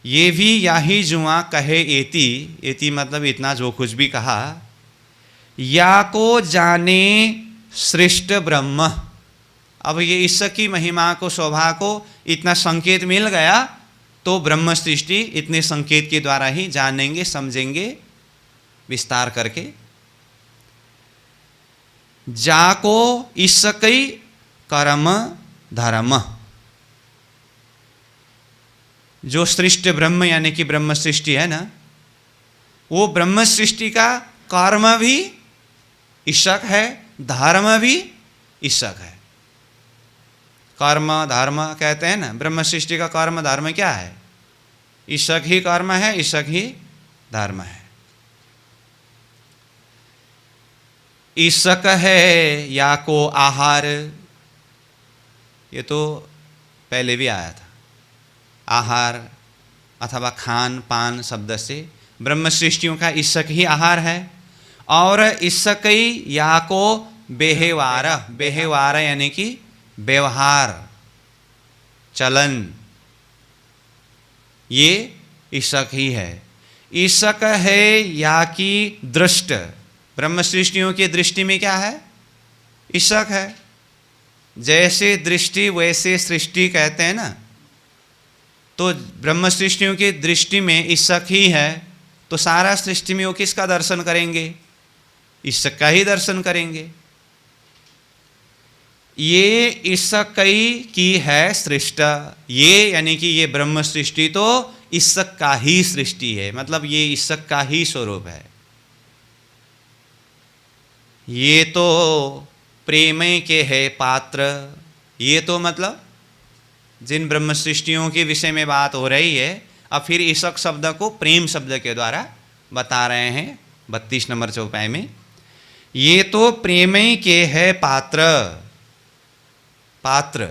ये भी या ही जुआ कहे एती, एती मतलब इतना जो कुछ भी कहा। या को जाने सृष्ट ब्रह्म, अब ये ईशक की महिमा को, शोभा को इतना संकेत मिल गया, तो ब्रह्म सृष्टि इतने संकेत के द्वारा ही जानेंगे, समझेंगे विस्तार करके। जाको ईशकई कर्म धर्म, जो सृष्ट ब्रह्म यानी कि ब्रह्म सृष्टि है ना, वो ब्रह्म सृष्टि का कर्म भी ईशक है, धर्म भी ईशक है। कर्म धर्म कहते हैं ना, ब्रह्म सृष्टि का कर्म धर्म क्या है? ईशक ही कर्म है, ईशक ही धर्म है। ईशक है या को आहार, ये तो पहले भी आया था। आहार अथवा खान पान शब्द से ब्रह्म सृष्टियों का ईशक ही आहार है। और ईशकई या को बेहेवार, बेहेवार यानी कि व्यवहार, चलन, ये ईशक ही है। ईशक है या कि दृष्ट, ब्रह्म सृष्टियों की दृष्टि में क्या है? ईशक है। जैसे दृष्टि वैसे सृष्टि कहते हैं ना, तो ब्रह्म सृष्टियों की दृष्टि में ईशक ही है। तो सारा सृष्टि में वो किसका दर्शन करेंगे? ईश्वर का ही दर्शन करेंगे। ये ईश्वर की है सृष्टि, ये यानी कि ये ब्रह्म सृष्टि तो ईश्वर का ही सृष्टि है, मतलब ये ईश्वर का ही स्वरूप है। ये तो प्रेम के है पात्र, ये तो मतलब जिन ब्रह्म सृष्टियों के विषय में बात हो रही है, अब फिर ईश्वर शब्द को प्रेम शब्द के द्वारा बता रहे हैं 32 नंबर चौपाई में। ये तो प्रेम के है पात्र, पात्र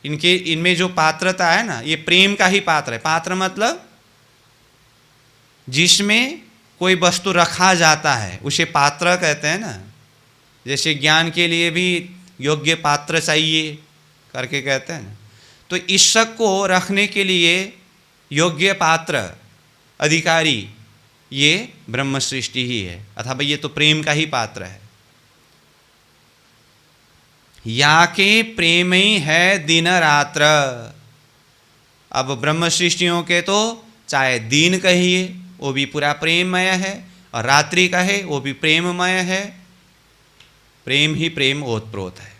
इनमें जो पात्रता है ना, ये प्रेम का ही पात्र है। पात्र मतलब जिसमें कोई वस्तु रखा जाता है उसे पात्र कहते हैं ना। जैसे ज्ञान के लिए भी योग्य पात्र चाहिए करके कहते हैं ना, तो ईश्वर को रखने के लिए योग्य पात्र, अधिकारी ये ब्रह्म सृष्टि ही है, अथवा ये तो प्रेम का ही पात्र है। या के प्रेम ही है दिन रात्र। अब ब्रह्म सृष्टियों के तो चाहे दिन कहिए वो भी पूरा प्रेममय है, और रात्रि कहे वो भी प्रेममय है। प्रेम ही प्रेम ओतप्रोत है।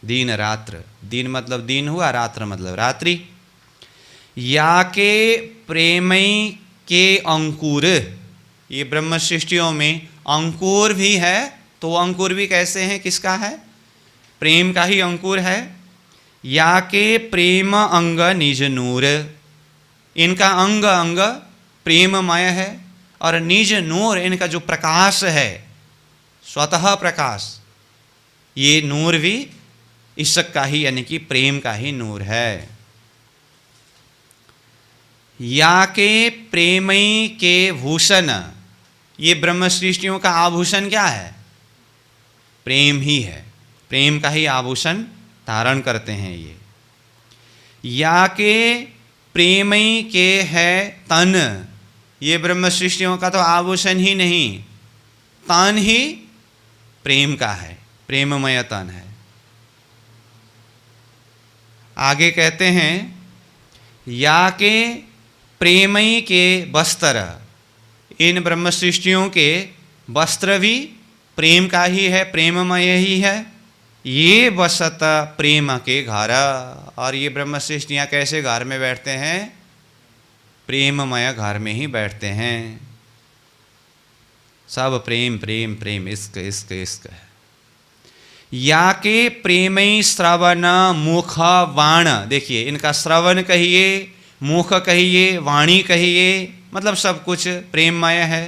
दिन रात्र, दिन मतलब दिन हुआ, रात्र मतलब रात्रि। या के प्रेमई के अंकुर, ये ब्रह्म सृष्टियों में अंकुर भी है, तो वो अंकुर भी कैसे हैं, किसका है? प्रेम का ही अंकुर है। या के प्रेम अंग निज नूर, इनका अंग अंग प्रेममय है, और निज नूर इनका जो प्रकाश है, स्वतः प्रकाश, ये नूर भी ईश्वर का ही यानी कि प्रेम का ही नूर है। या के प्रेमई के भूषण, ये ब्रह्म सृष्टियों का आभूषण क्या है? प्रेम ही है, प्रेम का ही आभूषण धारण करते हैं ये। या के प्रेमई के है तन, ये ब्रह्म सृष्टियों का तो आभूषण ही नहीं, तन ही प्रेम का है, प्रेममय तन है। आगे कहते हैं या के प्रेमई के वस्त्र, इन ब्रह्म सृष्टियों के वस्त्र भी प्रेम का ही है, प्रेममय ही है। ये बसत प्रेम के घर, और ये ब्रह्म सृष्टियाँ कैसे घर में बैठते हैं? प्रेममय घर में ही बैठते हैं। सब प्रेम प्रेम प्रेम, इश्क इश्क इश्क है। या के प्रेमई श्रवण मुख वाण, देखिए इनका श्रवण कहिए, मुख कहिए, वाणी कहिए, मतलब सब कुछ प्रेममय है।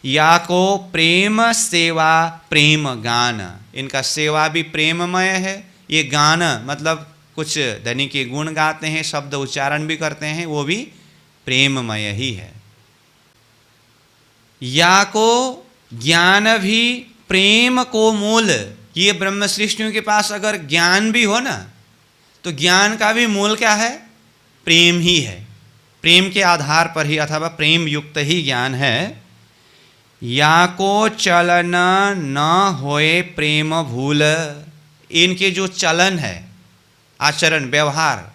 या को प्रेम सेवा प्रेम गान, इनका सेवा भी प्रेममय है। ये गान मतलब कुछ धनी के गुण गाते हैं, शब्द उच्चारण भी करते हैं, वो भी प्रेममय ही है। या को ज्ञान भी प्रेम को मूल, ये ब्रह्म सृष्टियों के पास अगर ज्ञान भी हो ना, तो ज्ञान का भी मूल क्या है? प्रेम ही है, प्रेम के आधार पर ही अथवा प्रेम युक्त ही ज्ञान है। या को चलन न होए प्रेम भूल, इनके जो चलन है, आचरण व्यवहार,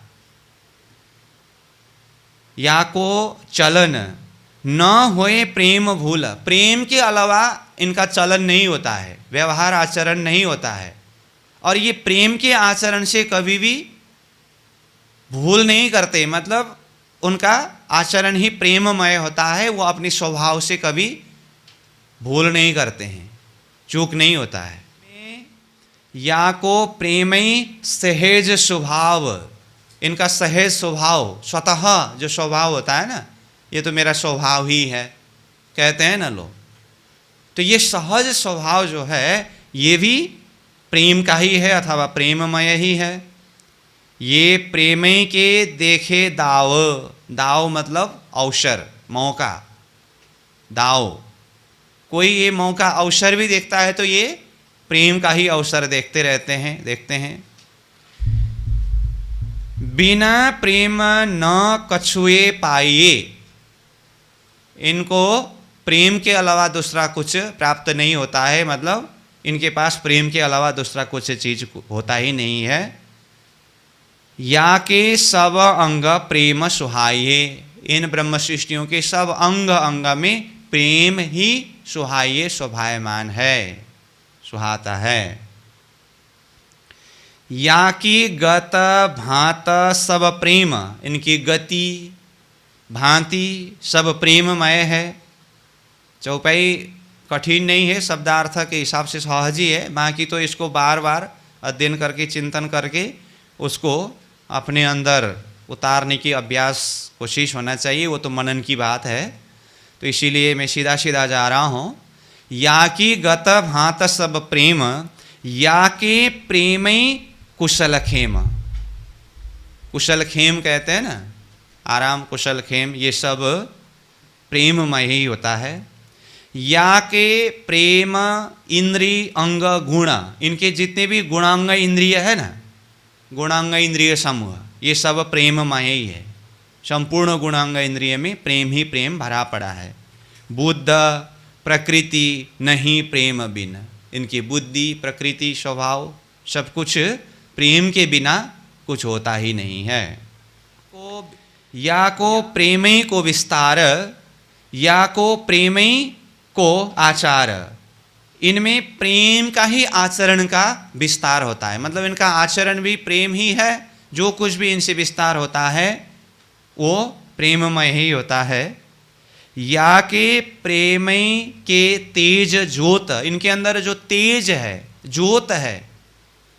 या को चलन न होए प्रेम भूल, प्रेम के अलावा इनका चलन नहीं होता है, व्यवहार आचरण नहीं होता है। और ये प्रेम के आचरण से कभी भी भूल नहीं करते, मतलब उनका आचरण ही प्रेममय होता है, वो अपने स्वभाव से कभी भूल नहीं करते हैं, चूक नहीं होता है। या को प्रेमई सहज स्वभाव, इनका सहज स्वभाव, स्वतः जो स्वभाव होता है ना, ये तो मेरा स्वभाव ही है कहते हैं ना लोग, तो ये सहज स्वभाव जो है ये भी प्रेम का ही है अथवा प्रेममय ही है। ये प्रेमई के देखे दाव, दाव मतलब अवसर, मौका, दाव, कोई ये मौका अवसर भी देखता है तो ये प्रेम का ही अवसर देखते रहते हैं, देखते हैं। बिना प्रेम न कछुए पाइए, इनको प्रेम के अलावा दूसरा कुछ प्राप्त नहीं होता है, मतलब इनके पास प्रेम के अलावा दूसरा कुछ चीज होता ही नहीं है। या के सब अंग प्रेम सुहाइए, इन ब्रह्म सृष्टियों के सब अंग अंग में प्रेम ही सुहाये शोभायमान है, सुहाता है। या की गत भांत सब प्रेम, इनकी गति भांति सब प्रेममय है। चौपाई कठिन नहीं है, शब्दार्थ के हिसाब से सहज ही है, बाकी तो इसको बार बार अध्ययन करके चिंतन करके उसको अपने अंदर उतारने की अभ्यास कोशिश होना चाहिए, वो तो मनन की बात है। तो इसीलिए मैं सीधा सीधा जा रहा हूँ। या की गत भांत सब प्रेम, या के प्रेमई कुशल खेम। कुशल खेम कहते हैं ना, आराम कुशल खेम, ये सब प्रेममय ही होता है। या के प्रेम इंद्री अंग गुण, इनके जितने भी गुणांग इंद्रिय है ना, गुणांग इंद्रिय समूह, ये सब प्रेममय ही है। संपूर्ण गुणांग इंद्रिय में प्रेम ही प्रेम भरा पड़ा है। बुद्ध प्रकृति नहीं प्रेम बिन, इनकी बुद्धि प्रकृति स्वभाव सब कुछ प्रेम के बिना कुछ होता ही नहीं है। या को प्रेमई को विस्तार, या को प्रेमई को आचार, इनमें प्रेम का ही आचरण का विस्तार होता है। मतलब इनका आचरण भी प्रेम ही है, जो कुछ भी इनसे विस्तार होता है वो प्रेममय ही होता है। या के प्रेमई के तेज ज्योत, इनके अंदर जो तेज है, ज्योत है,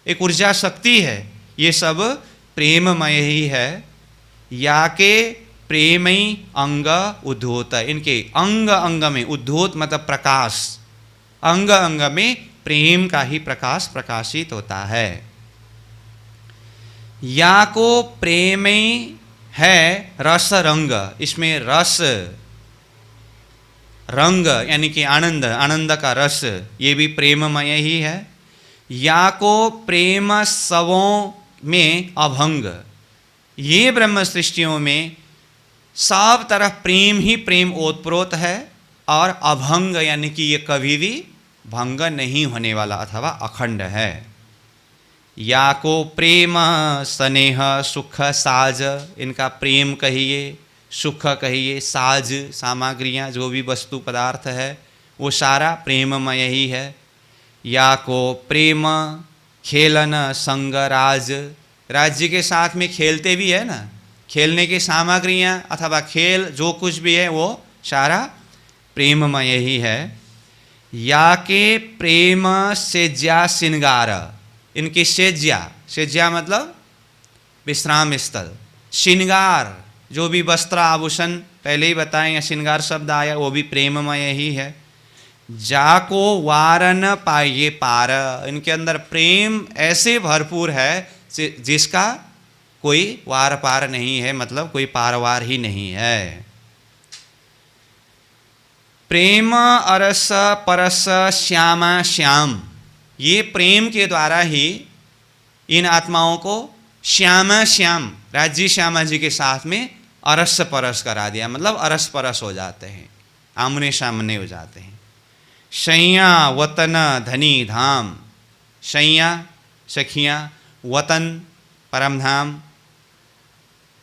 एक ऊर्जा शक्ति है, ये सब प्रेममय ही है। या के प्रेमई अंग उद्धोत, इनके अंग अंग में, उद्धोत मतलब प्रकाश, अंग अंग में प्रेम का ही प्रकाश प्रकाशित होता है। या को प्रेमई है रस रंग, इसमें रस रंग यानी कि आनंद, आनंद का रस, ये भी प्रेममय ही है। या को प्रेम सवों में अभंग, ये ब्रह्म सृष्टियों में सब तरफ प्रेम ही प्रेम ओतप्रोत है, और अभंग यानी कि ये कभी भी भंग नहीं होने वाला अथवा अखंड है। या को प्रेम स्नेह सुख साज, इनका प्रेम कहिए, सुख कहिए, साज सामग्रियाँ, जो भी वस्तु पदार्थ है वो सारा प्रेममय ही है। या को प्रेम खेलन संग राज, राज्य के साथ में खेलते भी है ना, खेलने की सामग्रियाँ अथवा खेल जो कुछ भी है वो सारा प्रेममय ही है। या के प्रेम सेज्या श्रृंगार, इनकी सेज्या, सेज्या मतलब विश्राम स्थल, श्रृंगार जो भी वस्त्र आभूषण पहले ही बताएं, या श्रृंगार शब्द आया, वो भी प्रेममय ही है। जाको वारन पाइये पार, इनके अंदर प्रेम ऐसे भरपूर है जिसका कोई वार पार नहीं है, मतलब कोई पारवार ही नहीं है। प्रेम अरस परस श्यामा श्याम, ये प्रेम के द्वारा ही इन आत्माओं को श्यामा श्याम, राज्य श्यामा जी के साथ में अरस परस करा दिया, मतलब अरस परस हो जाते हैं, आमने सामने हो जाते हैं। शैया वतन धनी धाम, शैया सखियाँ, वतन परम धाम,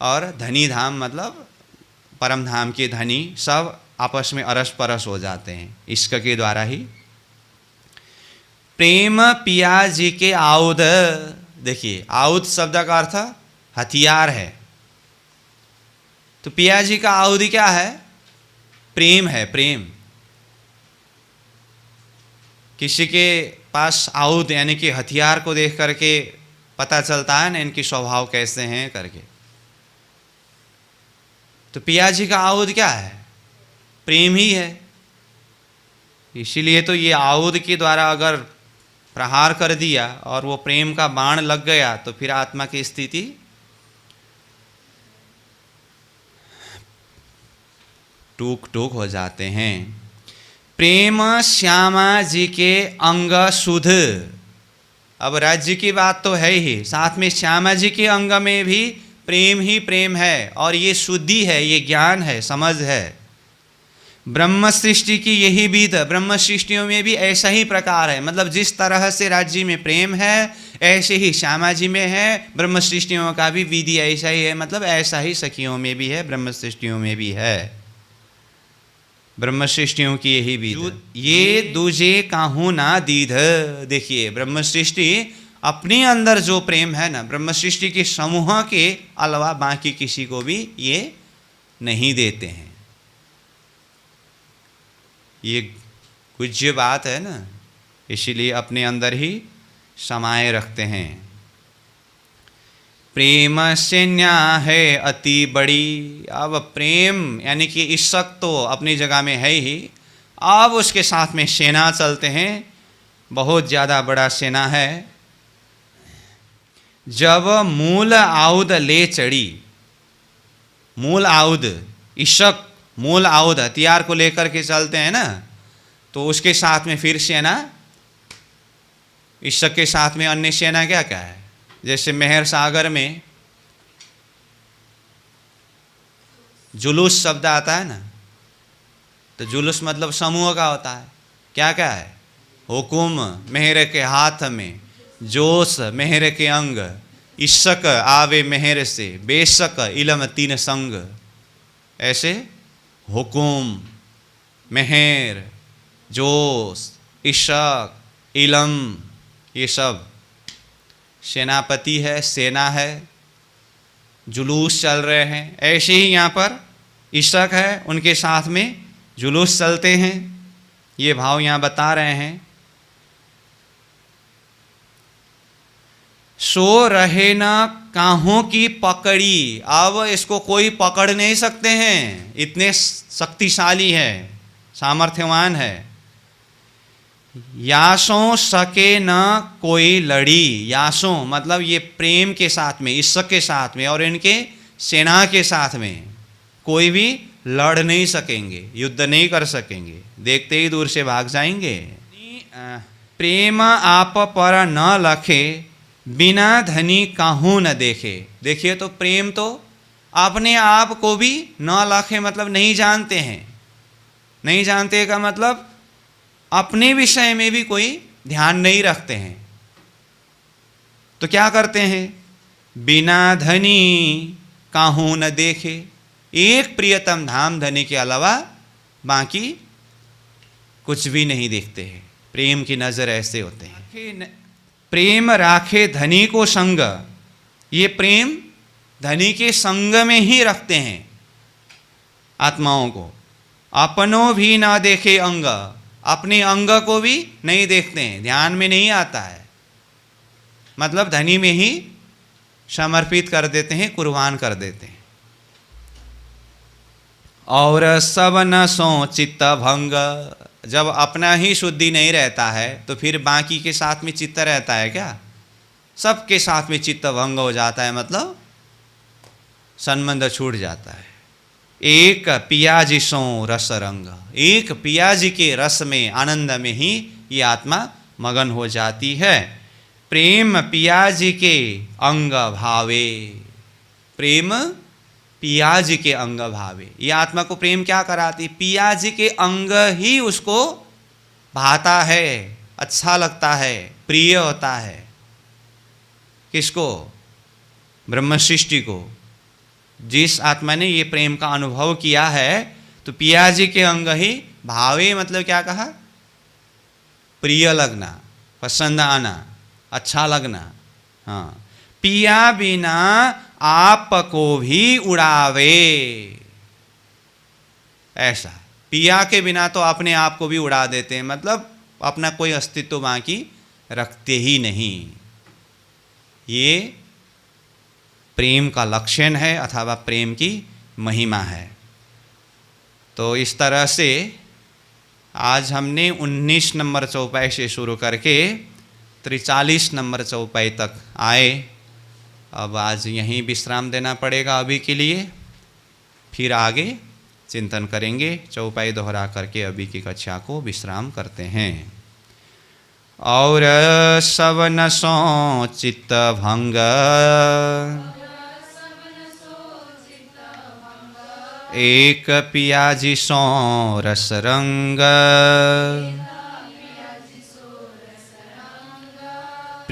और धनी धाम मतलब परम धाम के धनी, सब आपस में अरस परस हो जाते हैं इश्क के द्वारा ही। प्रेम पिया जी के आउद, देखिए आउद शब्द का अर्थ हथियार है, तो पिया जी का आउद क्या है? प्रेम है, प्रेम। किसी के पास आउद यानी कि हथियार को देख करके पता चलता है ना इनके स्वभाव कैसे हैं करके। तो पिया जी का आउद क्या है? प्रेम ही है। इसीलिए तो ये आउद के द्वारा अगर प्रहार कर दिया और वो प्रेम का बाण लग गया तो फिर आत्मा की स्थिति टूक टूक हो जाते हैं। प्रेम श्यामा जी के अंग सुध, अब राज्य की बात तो है ही, साथ में श्यामा जी के अंग में भी प्रेम ही प्रेम है, और ये शुद्धि है, ये ज्ञान है, समझ है। ब्रह्म सृष्टि की यही विध, ब्रह्म सृष्टियों में भी ऐसा ही प्रकार है, मतलब जिस तरह से राज्य में प्रेम है ऐसे ही श्यामा जी में है, ब्रह्म सृष्टियों का भी विधि ऐसा ही है, मतलब ऐसा ही सखियों में भी है, ब्रह्म सृष्टियों में भी है। ब्रह्म सृष्टियों की यही विधि। ये दूजे काहू ना दीध। देखिए ब्रह्म सृष्टि अपने अंदर जो प्रेम है ना, ब्रह्म सृष्टि के समूह के अलावा बाकी किसी को भी ये नहीं देते हैं। ये पूज्य बात है ना, इसीलिए अपने अंदर ही समाये रखते हैं। प्रेम सेना है अति बड़ी। अब प्रेम यानी कि इश्क तो अपनी जगह में है ही, अब उसके साथ में सेना चलते हैं, बहुत ज़्यादा बड़ा सेना है। जब मूल आउद ले चढ़ी, मूल आउद इश्क, मूल आउद हथियार को लेकर के चलते हैं ना, तो उसके साथ में फिर सेना, इश्क के साथ में अन्य सेना क्या क्या है। जैसे मेहर सागर में जुलूस शब्द आता है ना, तो जुलूस मतलब समूह का होता है। क्या क्या है, हुकुम मेहर के हाथ में, जोश मेहर के अंग, इश्क आवे मेहर से, बेशक इलम तीन संग। ऐसे हुकुम, मेहर, जोश, इश्क, इलम, ये सब सेनापति है, सेना है, जुलूस चल रहे हैं। ऐसे ही यहाँ पर इश्क है, उनके साथ में जुलूस चलते हैं। ये भाव यहाँ बता रहे हैं। सो रहे न काहों की पकड़ी। अब इसको कोई पकड़ नहीं सकते हैं, इतने शक्तिशाली है, सामर्थ्यवान है। यासों सके न कोई लड़ी। यासों मतलब ये प्रेम के साथ में, इश्क के साथ में और इनके सेना के साथ में कोई भी लड़ नहीं सकेंगे, युद्ध नहीं कर सकेंगे, देखते ही दूर से भाग जाएंगे। प्रेम आप पर न लखे, बिना धनी काहू न देखे। देखिए तो प्रेम तो अपने आप को भी न लखे, मतलब नहीं जानते हैं। नहीं जानते का मतलब अपने विषय में भी कोई ध्यान नहीं रखते हैं। तो क्या करते हैं, बिना धनी काहू न देखे। एक प्रियतम धाम धनी के अलावा बाकी कुछ भी नहीं देखते हैं। प्रेम की नजर ऐसे होते हैं। प्रेम राखे धनी को संग। ये प्रेम धनी के संग में ही रखते हैं आत्माओं को। अपनों भी ना देखे अंग, अपने अंग को भी नहीं देखते हैं, ध्यान में नहीं आता है, मतलब धनी में ही समर्पित कर देते हैं, कुर्बान कर देते हैं। और सब न सो चित्त भंग। जब अपना ही शुद्धि नहीं रहता है तो फिर बाकी के साथ में चित्त रहता है क्या? सबके साथ में चित्त भंग हो जाता है, मतलब संबंध छूट जाता है। एक पियाजी सो रस रंग। एक पियाजी के रस में, आनंद में ही ये आत्मा मगन हो जाती है। प्रेम पियाजी के अंग भावे। प्रेम पियाजी के अंग भावे। ये आत्मा को प्रेम क्या कराती? पियाजी के अंग ही उसको भाता है, अच्छा लगता है, प्रिय होता है। किसको? ब्रह्म सृष्टि को। जिस आत्मा ने ये प्रेम का अनुभव किया है, तो पियाजी के अंग ही भावे, मतलब क्या कहा? प्रिय लगना, पसंद आना, अच्छा लगना। हाँ, पिया बिना आपको भी उड़ावे। ऐसा पिया के बिना तो अपने आप को भी उड़ा देते हैं, मतलब अपना कोई अस्तित्व बाकी रखते ही नहीं। ये प्रेम का लक्षण है अथवा प्रेम की महिमा है। तो इस तरह से आज हमने 19 नंबर चौपाई से शुरू करके 43 नंबर चौपाई तक आए। अब आज यहीं विश्राम देना पड़ेगा अभी के लिए, फिर आगे चिंतन करेंगे। चौपाई दोहरा करके अभी की कक्षा को विश्राम करते हैं। और सब न सो चित्त भंग, एक पियाजी सो रस रंग।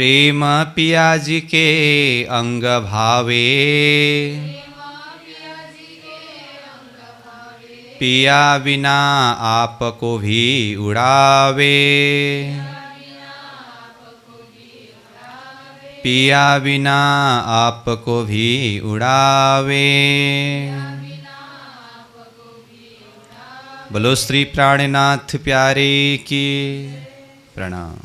प्रेम पिया जी के अंग भावे, पिया बिना आपको भी उड़ावे, पिया बिना आपको भी उड़ावे। बोलो श्री प्राणनाथ प्यारे की प्रणाम।